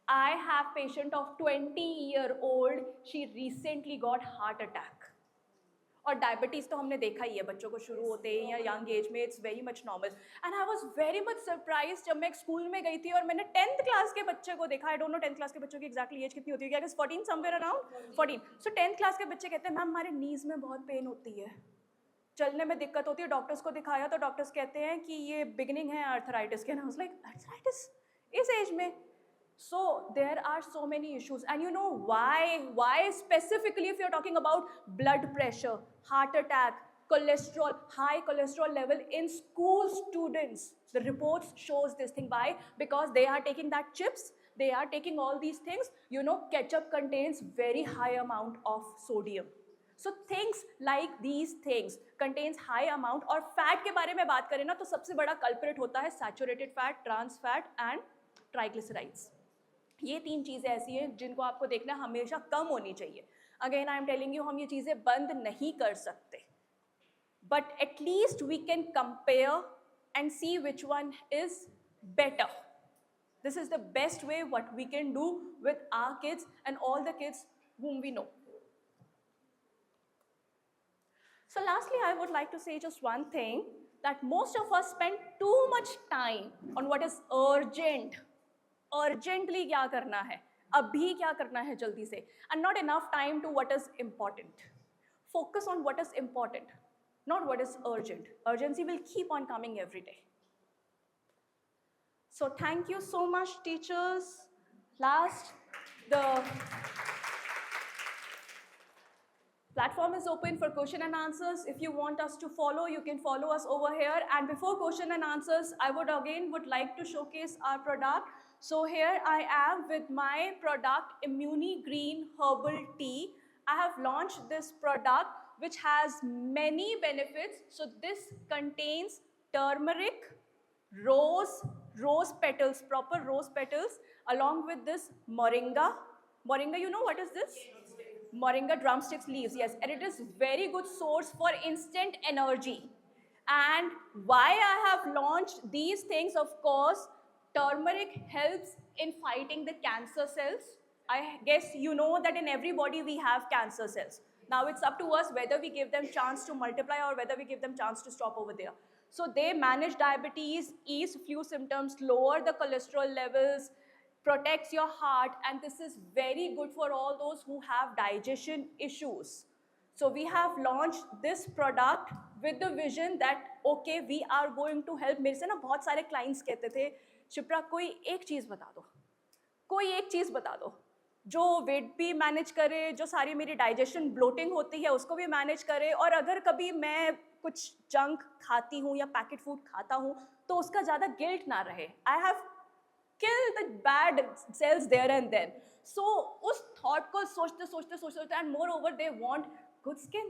I have patient of 20-year-old, she recently got heart attack. और डायबिटीज़ तो हमने देखा ही है बच्चों को शुरू होते ही या यंग एज में, it's very much normal. And I was very much surprise जब मैं एक स्कूल में गई थी और मैंने 10th क्लास के बच्चे को देखा. आई डोंट नो 10th क्लास के बच्चों की एग्जैक्टली एज कितनी होती है, क्या 14 समवेयर अराउंड 14. सो 10th क्लास के बच्चे कहते हैं मैम हमारे नीज में बहुत पेन होती है, चलने में दिक्कत होती है. डॉक्टर्स को दिखाया तो डॉक्टर्स कहते हैं कि ये बिगिनिंग है आर्थराइटिस के. ना लाइक आर्थराइटिस इस एज में. So there are so many issues, and you know why specifically if you're talking about blood pressure, heart attack, cholesterol, high cholesterol level in school students, the reports shows this thing. Why? Because they are taking that chips, they are taking all these things. You know, ketchup contains very high amount of sodium. So things like these things contains high amount. और fat के बारे में बात करें ना तो सबसे बड़ा culprit होता है saturated fat, trans fat and triglycerides. ये 3 चीज़ें ऐसी हैं जिनको आपको देखना हमेशा कम होनी चाहिए. Again I am telling you, हम ये चीज़ें बंद नहीं कर सकते, but at least we can compare and see which one is better. This is the best way what we can do with our kids and all the kids whom we know. So lastly, I would like to say just one thing, that most of us spend too much time on what is urgent. Urgently क्या करना है, अभी क्या करना है जल्दी से, and not enough time to what is important. Focus on what is important, not what is urgent. Urgency will keep on coming every day. So thank you so much, teachers. Last, the platform is open for question and answers. If you want us to follow, you can follow us over here. And before question and answers, I would like to showcase our product. So here I am with my product, Immuni Green Herbal Tea. I have launched this product which has many benefits. So this contains turmeric, rose petals, proper rose petals, along with this moringa. Moringa, you know what is this? Moringa drumsticks leaves, yes, and it is very good source for instant energy. And why I have launched these things, of course, turmeric helps in fighting the cancer cells. I guess you know that in every body we have cancer cells. Now it's up to us whether we give them chance to multiply or whether we give them chance to stop over there. So they manage diabetes, ease flu symptoms, lower the cholesterol levels, protects your heart, and this is very good for all those who have digestion issues. So we have launched this product with the vision that okay, we are going to help. मेरे से ना बहुत सारे clients कहते थे, शिप्रा कोई एक चीज़ बता दो, कोई एक चीज़ बता दो जो वेट भी मैनेज करे, जो सारी मेरी डाइजेशन ब्लोटिंग होती है उसको भी मैनेज करे, और अगर कभी मैं कुछ जंक खाती हूँ या पैकेट फूड खाता हूँ तो उसका ज़्यादा गिल्ट ना रहे. I have kill the bad cells there and then. So उस thought को सोचते सोचते सोचते, and moreover they want good skin,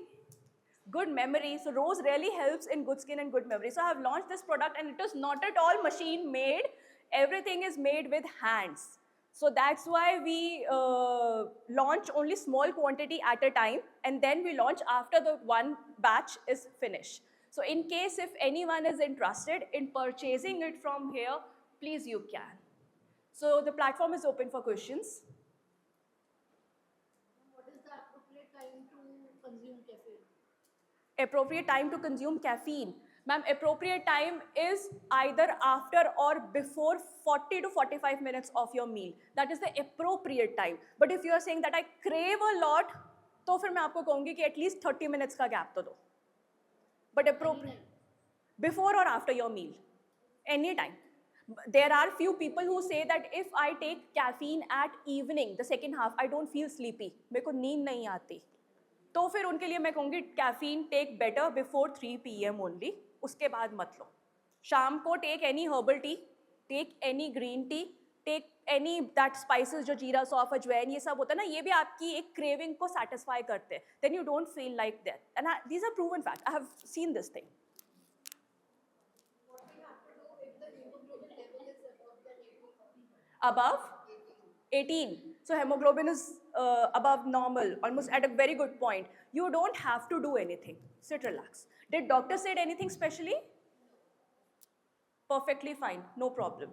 good memory. So rose really helps in good skin and good memory. So I have launched this product and it is not at all machine made. Everything is made with hands. So that's why we launch only small quantity at a time, and then we launch after the one batch is finished. So in case if anyone is interested in purchasing it from here, please you can. So the platform is open for questions. What is the appropriate time to consume caffeine? Appropriate time to consume caffeine. Ma'am, appropriate time is either after or before 40 to 45 minutes of your meal. That is the appropriate time. But if you are saying that I crave a lot, तो फिर मैं आपको कहूँगी कि at least 30 minutes का gap तो दो. But appropriate, before or after your meal, anytime. There are few people who say that if I take caffeine at evening, the second half, I don't feel sleepy. मेरे को नींद नहीं आती. तो फिर उनके लिए मैं कहूँगी caffeine take better before 3 PM only, उसके बाद मत लो. शाम को take any herbal tea, take any green tea, take any that spices जो जीरा सौंफ अजवैन ये सब होता है ना, ये भी आपकी एक क्रेविंग को सेटिस्फाई करते हैं. Then you don't feel like that. And these are proven fact. I have seen this thing. Above 18. So hemoglobin is above normal, almost at a very good point. You don't have to do anything. Sit, relax. Did doctor said anything specially? Perfectly fine, no problem.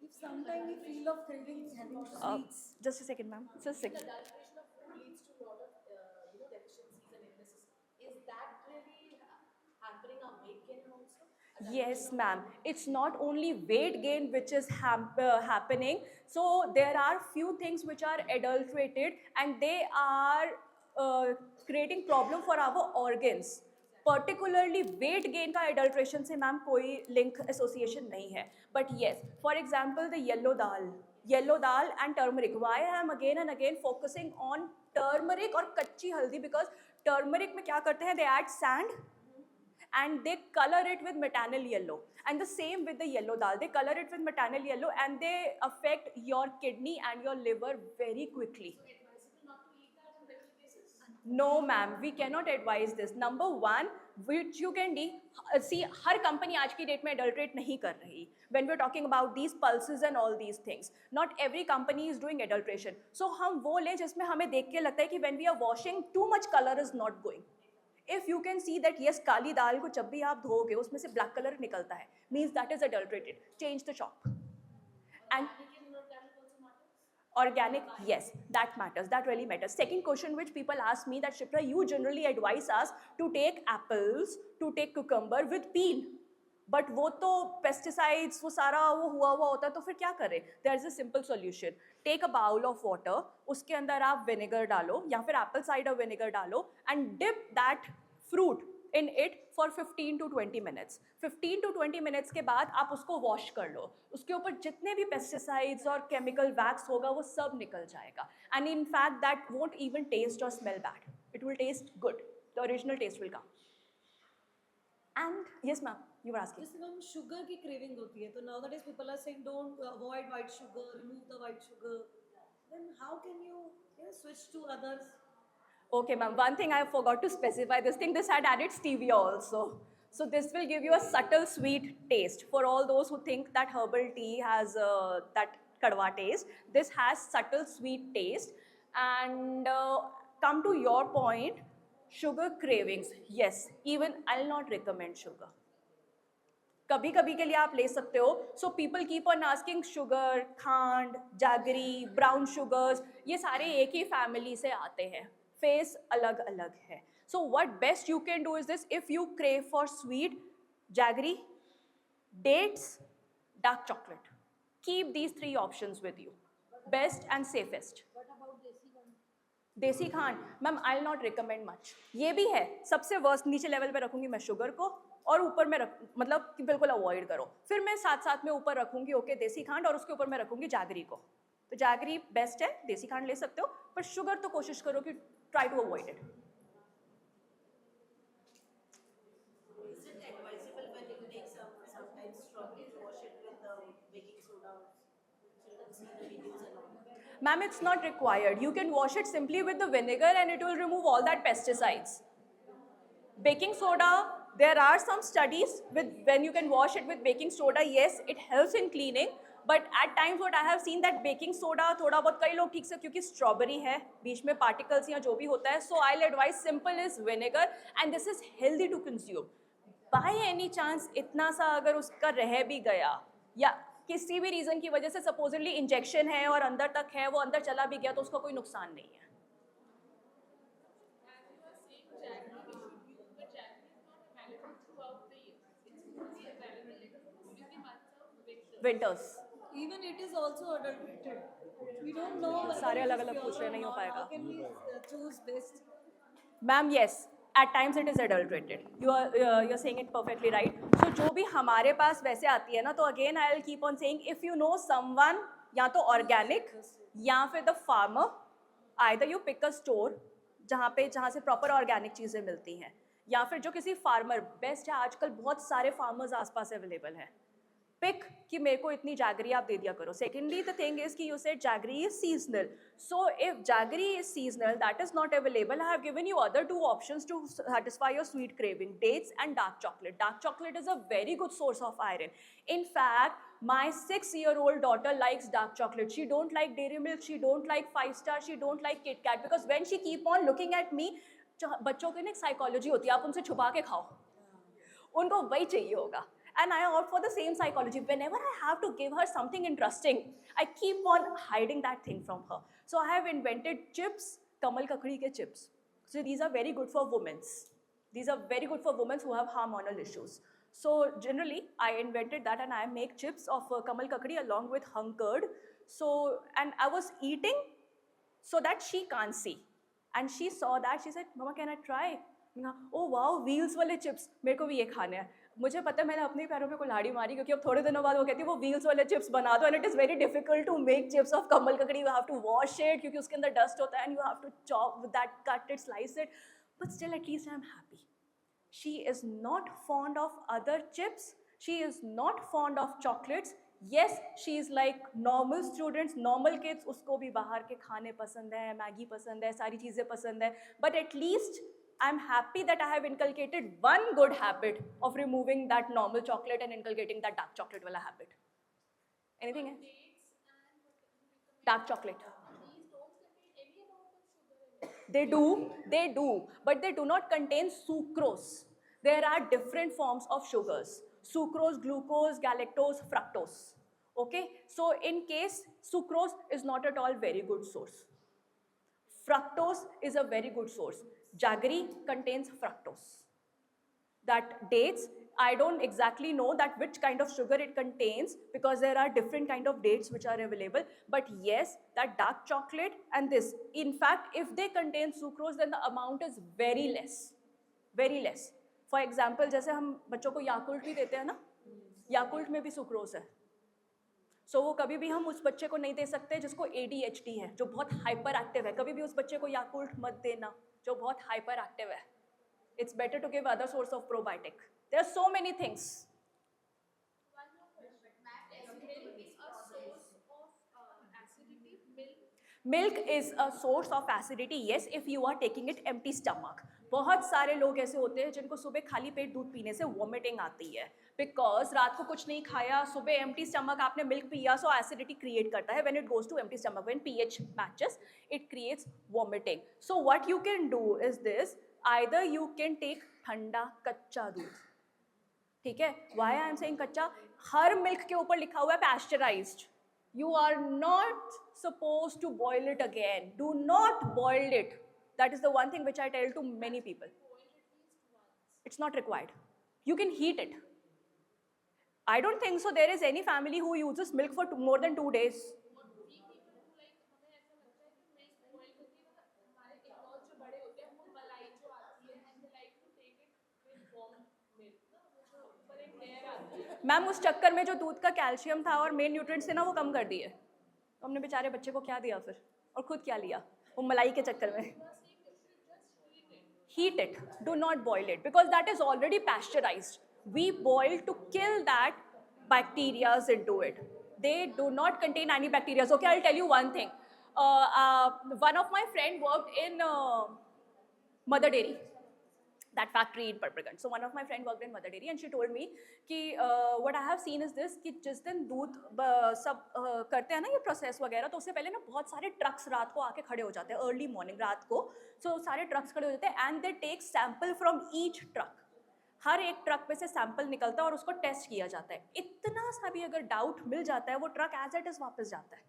If sometimes we feel of craving having sweets, Just a second, ma'am. Just a second. Adulteration of food leads to a lot of, deficiencies and illnesses. Is that really hampering our weight gain also? Yes, ma'am. It's not only weight gain which is happening. So there are few things which are adulterated and they are creating problem for our organs. Particularly weight gain का adulteration से ma'am कोई link association नहीं है. But yes, for example, the yellow dal and turmeric. Why I am again and again focusing on turmeric और कच्ची हल्दी, because turmeric में क्या करते हैं, they add sand and they color it with methanol yellow. And the same with the yellow dal. They color it with methanol yellow and they affect your kidney and your liver very quickly. No, ma'am, we cannot advise this. Number one, which you can see, her company आज की date में adulterate नहीं कर रही. When we're talking about these pulses and all these things, not every company is doing adulteration. So हम वो लें जिसमें हमें देख के लगता है कि when we are washing, too much color is not going. If you can see that yes, काली दाल को जब भी आप धोगे उसमें से black color निकलता है, means that is adulterated. Change the shop. And organic, yes, that matters. That really matters. Second question which people ask me that Shipra, you generally advise us to take apples, to take cucumber with peel. But वो तो pesticides, वो सारा वो हुआ होता है, तो फिर क्या करें? There is a simple solution. Take a bowl of water, उसके अंदर आप vinegar डालो या फिर apple cider vinegar डालो and dip that fruit in it for 15 to 20 minutes. 15 to 20 minutes के बाद आप उसको wash कर लो. उसके ऊपर जितने भी pesticides और chemical wax होगा वो सब निकल जाएगा. And in fact that won't even taste or smell bad. It will taste good. The original taste will come. And yes, ma'am, you were asking. जैसे हम sugar की craving होती है, तो nowadays people are saying don't avoid white sugar, remove the white sugar. Then how can you switch to others? Okay, ma'am. One thing I forgot to specify this thing. This had added stevia also. So this will give you a subtle sweet taste. For all those who think that herbal tea has that kadwa taste, this has subtle sweet taste. And come to your point, sugar cravings. Yes, even I'll not recommend sugar. कभी कभी के लिए आप ले सकते हो. So people keep on asking sugar, खांड, jaggery, brown sugars, ये सारे एक ही family से आते हैं. Face अलग अलग है. So what best you can do is this: if you crave for sweet, jaggery, dates, dark chocolate, keep these three options with you. Best and safest. What about desi one? देसी खांड, ma'am I will not recommend much. ये भी है सबसे worst. नीचे level पे रखूंगी मैं शुगर को और ऊपर में मतलब कि बिल्कुल अवॉइड करो. फिर मैं साथ साथ में ऊपर रखूंगी ओके देसी खांड और उसके ऊपर मैं रखूंगी जैगरी को. तो जैगरी बेस्ट है, देसी खांड ले सकते हो, पर शुगर तो कोशिश करो कि try to avoid it. Is it advisable when you take sometimes strawberry to wash it with baking soda? So you can see the videos and all. Ma'am, it's not required. You can wash it simply with the vinegar and it will remove all that pesticides. Baking soda, there are some studies with when you can wash it with baking soda. Yes, it helps in cleaning. But at times what I have seen that baking soda थोड़ा बहुत कई लोग ठीक से, क्योंकि strawberry है बीच में particles या जो भी होता है. So I'll advise simple is vinegar and this is healthy to consume. By any chance इतना सा अगर उसका रह भी गया या किसी भी रीज़न की वजह से सपोजली इंजेक्शन है और अंदर तक है, वो अंदर चला भी गया, तो उसका कोई नुकसान नहीं है. Winters. Even it is also adulterated. We don't know whether सारे it is अलग-अलग pure पूछ रहे हैं, or नहीं हो not. पाएगा. How can we choose best? Ma'am, yes, at times it is adulterated. You're saying it perfectly right. So जो भी हमारे पास वैसे आती है ना, तो again I'll keep on saying, if you know someone, या तो organic या फिर the farmer, either you pick a store जहाँ से proper organic चीज़ें मिलती हैं, या फिर जो किसी farmer, best है आजकल बहुत सारे farmers आसपास available हैं. Pick कि मेरे को इतनी जैगरी आप दे दिया करो. Secondly, the thing is कि you said jaggery is seasonal. So if jaggery is seasonal, that is not available. I have given you other two options to satisfy your sweet craving: dates and dark chocolate. Dark chocolate is a very good source of iron. In fact, my 6-year-old daughter likes dark chocolate. She don't like dairy milk. She don't like 5-star. She don't like Kit Kat, because when she keep on looking at me, बच्चों की ना psychology होती है, आप उनसे छुपा के खाओ, उनको वही चाहिए होगा. And I opt for the same psychology. Whenever I have to give her something interesting, I keep on hiding that thing from her. So I have invented chips, Kamal Kakdi ke chips. So these are very good for women. These are very good for women who have hormonal issues. So generally, I invented that, and I make chips of Kamal Kakdi along with hung curd. So, and I was eating so that she can't see. And she saw that, she said, Mama, can I try? Oh wow, wheels वाले chips, मेरे को भी ये खाने हैं. मुझे पता है मैंने अपने पैरों पे कुल्हाड़ी मारी, क्योंकि अब थोड़े दिनों बाद वो कहती है वो wheels वाले chips बना दो, and it is very difficult to make chips of Kamal Kakdi. You have to wash it क्योंकि उसके अंदर dust होता है, and you have to chop with that, cut it, slice it. But still, at least I am happy. She is not fond of other chips. She is not fond of chocolates. Yes, she is like normal students, normal kids. उसको भी बाहर के खाने पसंद है, Maggi पसंद है, सारी चीज़ें पसंद है. But at least I'm happy that I have inculcated one good habit of removing that normal chocolate and inculcating that dark chocolate wala habit. Anything else? Dark chocolate. They do, but they do not contain sucrose. There are different forms of sugars: sucrose, glucose, galactose, fructose. Okay, so in case sucrose is not at all very good source. Fructose is a very good source. Jaggery contains fructose. That dates, I don't exactly know that which kind of sugar it contains, because there are different kind of dates which are available. But yes, that dark chocolate and this, in fact, if they contain sucrose, then the amount is very less, very less. For example, जैसे हम बच्चों को Yakult भी देते हैं ना, Yakult में भी सुक्रोज है. So वो कभी भी हम उस बच्चे को नहीं दे सकते जिसको ADHD है, जो बहुत हाइपर एक्टिव है. कभी भी उस बच्चे को याकुल्ट मत देना जो बहुत हाइपर एक्टिव है. It's better to give other source of probiotic. There are so many things. Milk is a source of acidity, yes, if you are taking it empty stomach. बहुत सारे लोग ऐसे होते हैं जिनको सुबह खाली पेट दूध पीने से वॉमिटिंग आती है, बिकॉज रात को कुछ नहीं खाया, सुबह एम्प्टी स्टमक आपने मिल्क पिया, सो एसिडिटी क्रिएट करता है. When it goes to empty stomach, when pH matches, it creates vomiting. So what you can do is this: either you can take ठंडा कच्चा दूध. ठीक है, वाई आई एम सेइंग कच्चा? हर milk के ऊपर लिखा हुआ है pasteurised. You are not supposed to boil it again. Do not boil it. That is the one thing which I tell to many people. It's not required. You can heat it. I don't think so there is any family who uses milk for more than 2 days. Ma'am उस चक्कर में जो दूध का calcium था और main nutrients थे ना, वो कम कर दिए. तो हमने बेचारे बच्चे को क्या दिया फिर, और खुद क्या लिया वो मलाई के चक्कर में. Heat it. Do not boil it, because that is already pasteurized. We boil to kill that bacteria into it. They do not contain any bacteria. Okay, I'll tell you one thing. One of my friend worked in Mother Dairy, that factory in Parpragand. So one of my friend worked in Mother Dairy, and she told me कि what I have seen is this, कि जिस दिन दूध सब करते हैं ना ये प्रोसेस वगैरह, तो उससे पहले ना बहुत सारे ट्रक्स रात को आके खड़े हो जाते हैं, अर्ली मॉर्निंग रात को. सो सारे ट्रक्स खड़े हो जाते हैं, and they take sample from each truck. हर एक ट्रक पे से सैंपल निकलता है और उसको टेस्ट किया जाता है. इतना सा भी अगर डाउट मिल जाता है, वो ट्रक एज इट इज वापस जाता है.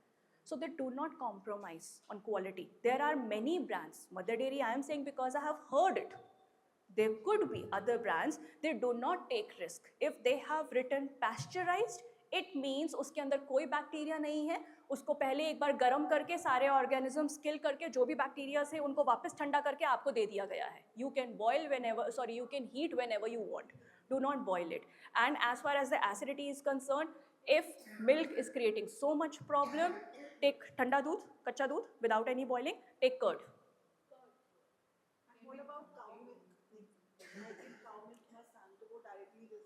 So they do not compromise on quality. There are many brands. Mother Dairy, I am saying because I have heard it. There could be other brands. They do not take risk. If they have written pasteurized, it means उसके अंदर कोई bacteria नहीं है. उसको पहले एक बार गर्म करके सारे ऑर्गेनिजम्स किल करके जो भी बैक्टीरिया से उनको वापस ठंडा करके आपको दे दिया गया है. You can boil whenever, sorry, you can heat whenever you want. Do not boil it. And as far as the acidity is concerned, if milk is creating so much problem, take ठंडा दूध, कच्चा दूध without any boiling, take curd. What about cow milk? I think cow milk has santogo directly this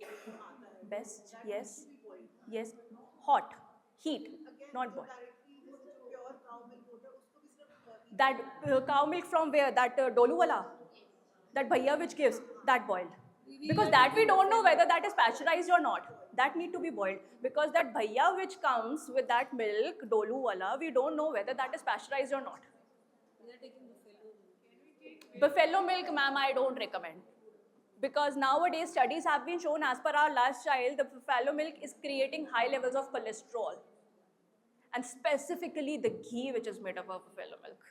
आता है. Best, That yes, needs to be boiled. yes, hot, heat, Again, not जो boil. directly वो जो pure cow milk होता है उसको भी सिर्फ That cow milk from where? That Dolu wala? That bhaiya which gives, that boiled. Because that we don't know whether that is pasteurized or not. That need to be boiled. Because that bhaiya which comes with that milk, Dolu wala, we don't know whether that is pasteurized or not. We are taking buffalo milk. Buffalo milk, ma'am, I don't recommend. Because nowadays studies have been shown, as per our last child, the buffalo milk is creating high levels of cholesterol. And specifically the ghee which is made up of buffalo milk.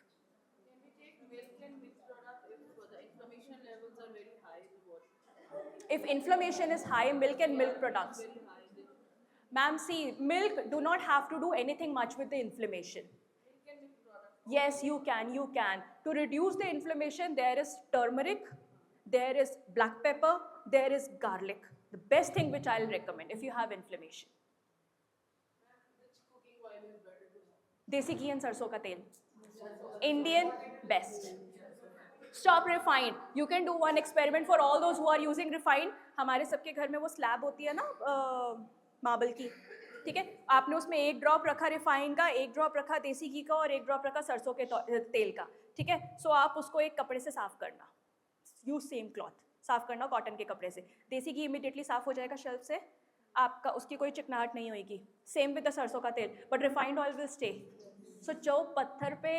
Can we take milk and mixed product if the inflammation levels are very high? What? If inflammation is high, milk and milk products. Very high. Ma'am, see, milk do not have to do anything much with the inflammation. Milk and milk products. Yes, you can. To reduce the inflammation, there is turmeric, there is black pepper, there is garlic. The best thing which I'll recommend if you have inflammation. Which cooking oil is better to have? Desi ghee and sarson ka tel. Indian, best. Stop refined. You can do one experiment for all those who are using refined. हमारे सबके घर में वो slab होती है ना marble की, ठीक है. आपने उसमें एक ड्रॉप रखा रिफाइन का, एक ड्रॉप रखा देसी घी का और एक ड्रॉप रखा सरसों के तेल का, ठीक है. सो आप उसको एक कपड़े से साफ करना. यूज सेम क्लॉथ, साफ करना कॉटन के कपड़े से. देसी घी इमीडिएटली साफ हो जाएगा शेल्फ से, आपका उसकी कोई चिकनाहट नहीं होगी. सेम विद द सरसों का तेल, but refined oil will stay. So जो पत्थर पे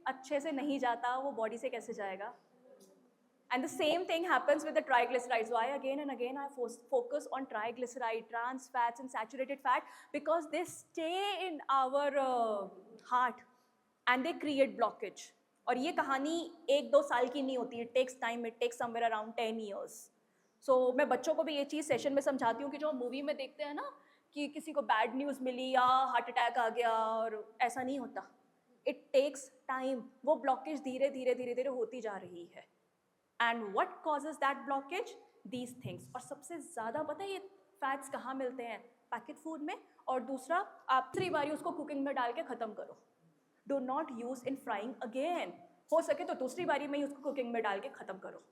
अच्छे से नहीं जाता वो बॉडी से कैसे जाएगा? And the same thing happens with the triglycerides. Why again and again I focus on triglyceride, trans fats and saturated fat? Because they stay in our heart and they create blockage. और ये कहानी 1-2 साल की नहीं होती. It takes time. It takes somewhere around 10 years. So मैं बच्चों को भी ये चीज़ सेशन में समझाती हूँ कि जो मूवी में देखते हैं ना कि किसी को बैड न्यूज़ मिली या हार्ट अटैक आ गया, और ऐसा नहीं होता. It takes time. वो ब्लॉकेज धीरे धीरे होती जा रही है. And what causes that blockage? These things. और सबसे ज़्यादा पता है ये फैट्स कहाँ मिलते हैं? पैकेट फूड में. और दूसरा, आप 3 बारी उसको कुकिंग में डाल के ख़त्म करो. Do not use in frying again. हो सके तो दूसरी बारी में ही उसको कुकिंग में डाल के ख़त्म करो.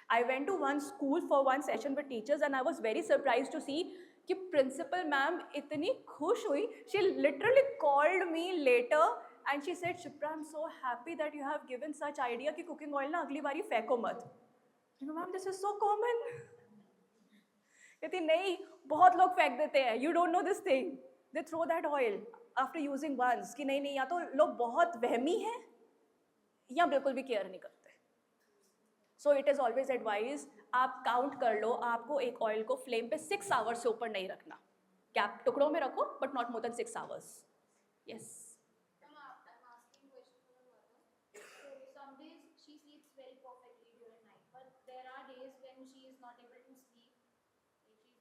I went to one school for one session with teachers and I was very surprised to see कि प्रिंसिपल मैम इतनी खुश हुई. She literally called me later and she said, Shipra, I'm so happy that you have given such idea कि cooking oil ना अगली बारी फेंको मत. Ma'am, this is so common. कहती नहीं, बहुत लोग फेंक देते हैं. You don't know this thing. They throw that oil after using once. कि नहीं, या तो लोग बहुत वहमी हैं या बिल्कुल भी केयर नहीं करते. So it is always advised, आप काउंट कर लो, आपको एक ऑयल को फ्लेम पे 6 आवर्स से ऊपर नहीं रखना. कैप टुकड़ों में रखो, but not more than 6 hours. Yes. I'm asking question for my mother. So some days she sleeps very perfectly during night, but there are days when she is not able to sleep.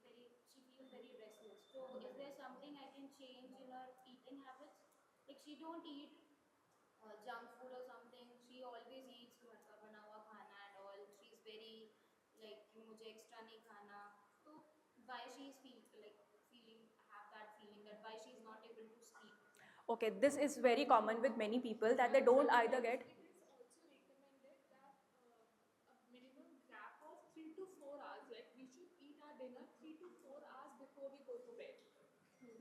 Like she feels very restless. So is there something I can change in her eating habits? Like she don't eat junk food or something. She always eats घर का बना हुआ खाना and all. She's very like कि मुझे extra नहीं खाना. So why she is have that feeling that why she is not able to sleep? Okay, this is very common with many people that they don't either get. It is also recommended that a minimum gap of 3 to 4 hours, like we should eat our dinner 3 to 4 hours before we go to bed.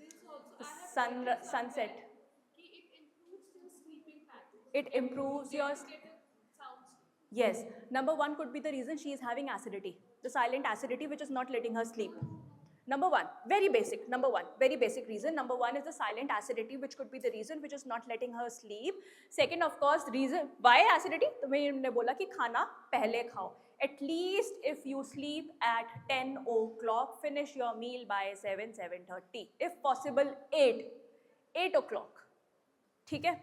This also, I have read it Sunset. somewhere कि it improves your sleeping pattern. It improves your. Get a sound sleep. Yes. Number 1 could be the reason she is having acidity. The silent acidity which is not letting her sleep. Number 1, very basic. Number 1, very basic reason. Number 1 is the silent acidity, which could be the reason which is not letting her sleep. Second, of course, reason why acidity? तो मैंने बोला कि खाना पहले खाओ. At least if you sleep at 10 o'clock, finish your meal by 7:30. If possible, 8 o'clock. ठीक है?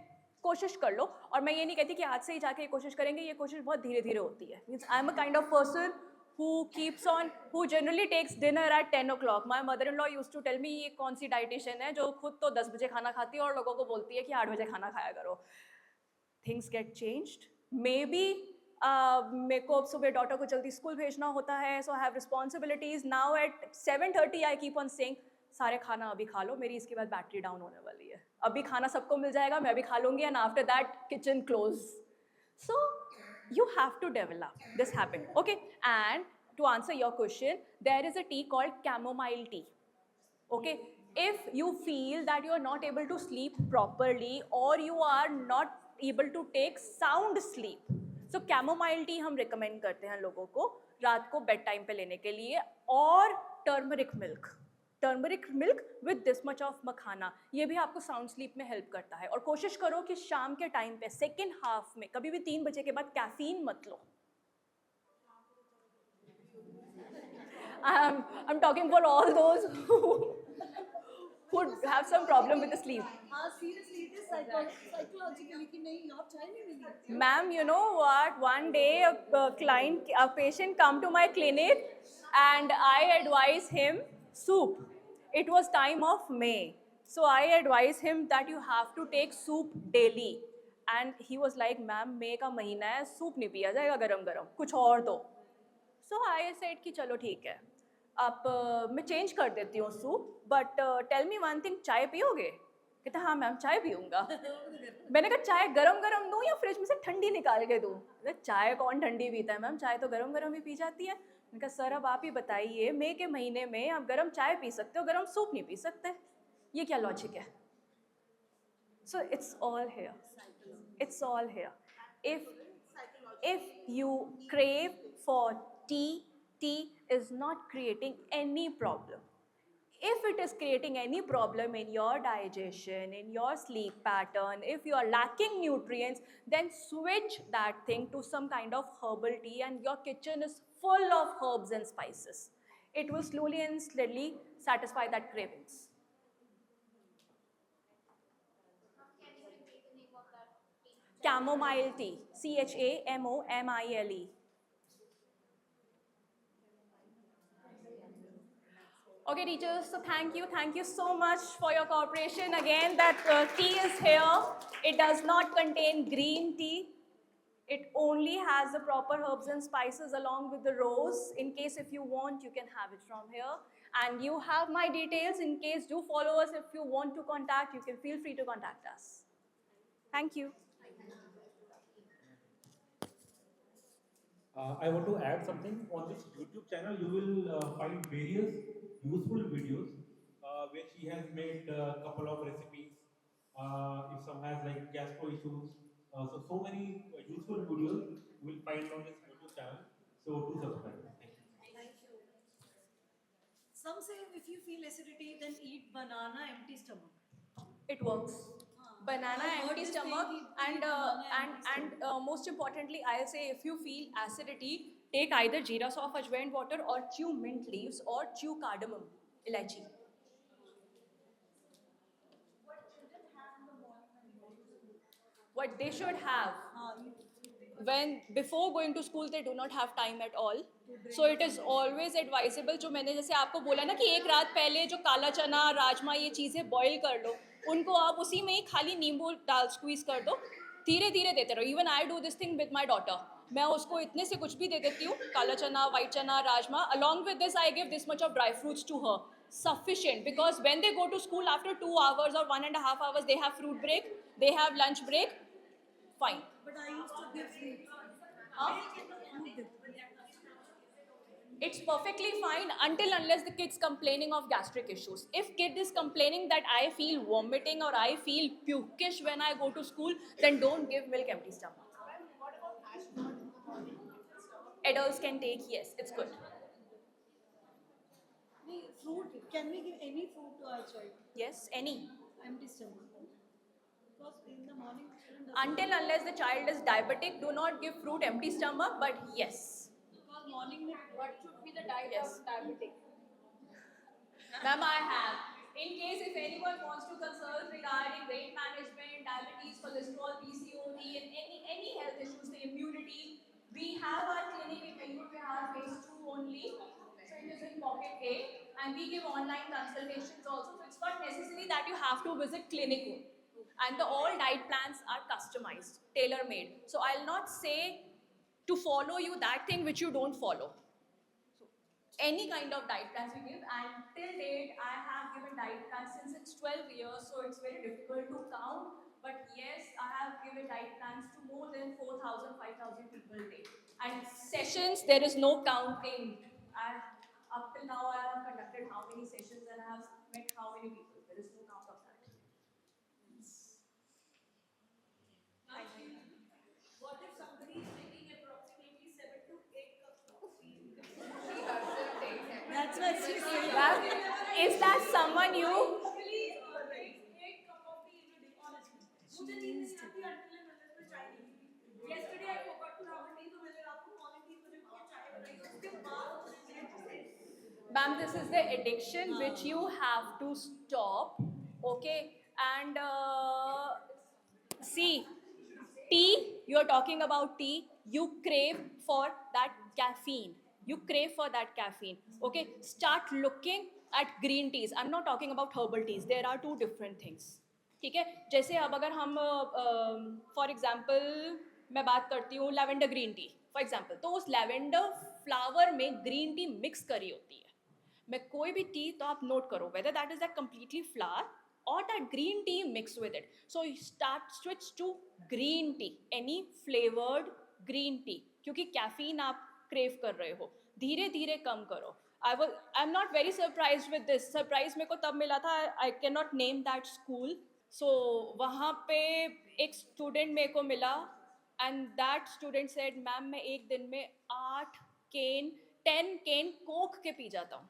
कोशिश कर लो. और मैं ये नहीं कहती कि आज से ही जाके ये कोशिश करेंगे. ये कोशिश बहुत धीरे धीरे होती है. Means I am a kind of person who generally takes dinner at 10 o'clock. My mother-in-law used to tell me ये कौन सी dietitian है जो खुद तो 10 बजे खाना खाती है और लोगों को बोलती है कि 8 बजे खाना खाया करो. Things get changed. Maybe मेरे को अब सुबह डॉटर को जल्दी स्कूल भेजना होता है, so I have responsibilities. Now at 7:30 I keep on saying सारे खाना अभी खा लो, मेरी इसके बाद बैटरी डाउन होने वाली है. अभी खाना सबको मिल जाएगा, मैं अभी खा लूँगी and after that kitchen close. So you have to develop this habit, okay? And to answer your question, there is a tea called chamomile tea, okay? If you feel that you are not able to sleep properly or you are not able to take sound sleep, so chamomile tea हम recommend करते हैं लोगों को रात को bed time पे लेने के लिए. और turmeric milk with this much of makhana, ये भी आपको साउंड स्लीप में हेल्प करता है. और कोशिश करो कि शाम के टाइम पे सेकेंड हाफ में कभी भी 3 बजे के बाद कैफीन मत लो. I'm talking for all those who have some problem with the sleep. हाँ seriously it is psychologically कि नहीं आप चाय नहीं मिली. Ma'am, you know what? One day a patient come to my clinic and I advise him soup. It was time of May. So I advise him that you have to take soup daily. And he was like, ma'am, May का महीना है, soup नहीं पिया जाएगा गरम गरम, कुछ और दो. So I said कि चलो ठीक है, अब मैं चेंज कर देती हूँ soup, but tell me one thing, चाय पियोगे? कहते हाँ मैम चाय पीऊँगा. मैंने कहा चाय गरम गरम दूँ या फ्रिज में से ठंडी निकाल के दूँ? चाय कौन ठंडी पीता है मैम, चाय तो गरम गरम ही पी जाती है. मैंने कहा सर अब आप ही बताइए, मई के महीने में आप गरम चाय पी सकते हो, गरम सूप नहीं पी सकते, ये क्या लॉजिक है? So it's all here, it's all here. If you crave for tea is not creating any problem. If it is creating any problem in your digestion, in your sleep pattern, if you are lacking nutrients, then switch that thing to some kind of herbal tea and your kitchen is full of herbs and spices. It will slowly and steadily satisfy that cravings. Chamomile tea, CHAMOMILE. Okay, teachers, so thank you so much for your cooperation. Again, that tea is here. It does not contain green tea. It only has the proper herbs and spices along with the rose. In case if you want, you can have it from here. And you have my details. In case, do follow us. If you want to contact, you can feel free to contact us. Thank you. I want to add something. On this YouTube channel, you will find various useful videos where she has made a couple of recipes. If some has like gastro issues, so many useful videos you will find on this YouTube channel. So do subscribe. Thank you. Thank you. Some say if you feel acidity, then eat banana empty stomach. It works. Banana I heard empty this stomach, thing, and banana empty most importantly, I'll say if you feel acidity, take either jeera soft ajwain water or chew mint leaves or chew cardamom, elaichi. What they should have when before going to school, they do not have time at all. So it is always advisable. जो मैंने जैसे आपको बोला ना कि एक रात पहले जो काला चना, राजमा ये चीज़ें बॉईल कर लो, उनको आप उसी में ही खाली नींबू डाल स्क्वीज कर दो, धीरे धीरे देते रहो. Even I do this thing with my daughter. मैं उसको इतने से कुछ भी दे देती हूँ, काला चना, वाइट चना, राजमा. Along with this I give this much of dry fruits to her. Sufficient, because when they go to school after 2 hours or 1.5 hours, they have fruit break, they have lunch break. Fine. But I used to give fruit. It's perfectly fine until unless the kid's complaining of gastric issues. If kid is complaining that I feel vomiting or I feel pukish when I go to school, then don't give milk empty stomach. Adults can take, yes, it's good. Fruit, can we give any fruit to our child? Yes, any. Empty stomach. Because in the morning, children doesn't. Until unless the child is diabetic, do not give fruit empty stomach, but yes. Because morning mein, What should be the diet Yes. of diabetic? Ma'am, I have. In case if anyone wants to consult regarding weight management, diabetes, cholesterol, PCOD, and any health issues, the immunity, we have our clinic in Bangalore Vihar phase 2 only. So it is in pocket A, and we give online consultations also. So it's not necessary that you have to visit clinic. And the all diet plans are customized, tailor made. So I'll not say to follow you that thing which you don't follow. So any kind of diet plans we give, and till date I have given diet plans since it's 12 years, so it's very difficult to count. But yes, I have given diet plans to more than 4,000, 5,000 people a day. And sessions, there is no counting. Up till now, I have conducted how many sessions and I have met how many people. There is no count of that. What if somebody is taking approximately 7 to 8 cups of tea? That's what she said. Is that someone you? Usually, 8 cup of tea in a day, honestly. मुझे नींद नहीं आती until and unless मैं चाय नहीं पीती. Yesterday I forgot to have a tea, तो मैंने रात को morning tea मुझे बहुत चाय बनाई, उसके बाद मुझे नींद आई. Ma'am, this is the addiction which you have to stop. Okay, and see, tea, you're talking about tea, you crave for that caffeine. You crave for that caffeine. Okay, start looking at green teas. I'm not talking about herbal teas. There are two different things. ठीक है, जैसे अब अगर हम for example मैं बात करती हूँ lavender green tea for example, तो उस लेवेंडर फ्लावर में ग्रीन टी मिक्स करी होती है. मैं कोई भी टी तो आप नोट करो whether that is that completely flower or that green tea mixed with it. So you switch to green tea, any flavored green tea, क्योंकि कैफीन आप क्रेव कर रहे हो. धीरे धीरे कम करो. I'm not very surprised with this. Surprise मेरे को तब मिला था, I cannot name that school. So वहाँ पे एक स्टूडेंट मेरे को मिला and that student said, ma'am मैं एक दिन में 10 केन कोक के पी जाता हूँ.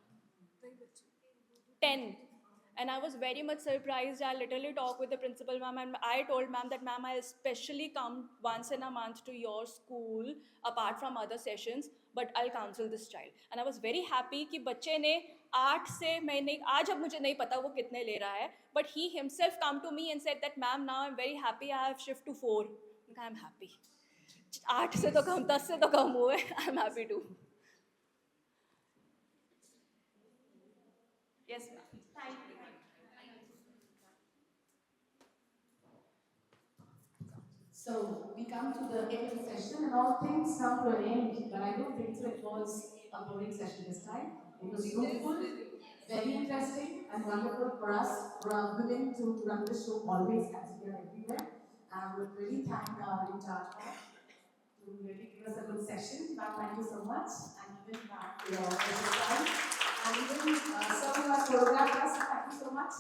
10. And I was very much surprised. I literally talked with the principal ma'am and I told ma'am that ma'am, I especially come once in a month to your school apart from other sessions, but I'll counsel this child. And I was very happy कि बच्चे ने 8 से मैंने आज अब मुझे नहीं पता वो कितने ले रहा है, but he himself come to me and said that ma'am, now I'm very happy I have shift to 4. I'm happy. 8 से तो कम, 10 से तो कम हुए. I'm happy too. Yes, ma'am. Thank you. So we come to the end of the session and all things come to an end, but I don't think so it was a boring session this time. It was fruitful, very interesting and wonderful for us, for our women to run the show always as we are everywhere. I would really thank our in charge to really give us a good session. But thank you so much, and even back to your precious time. And even some of our choreographers, thank you so much.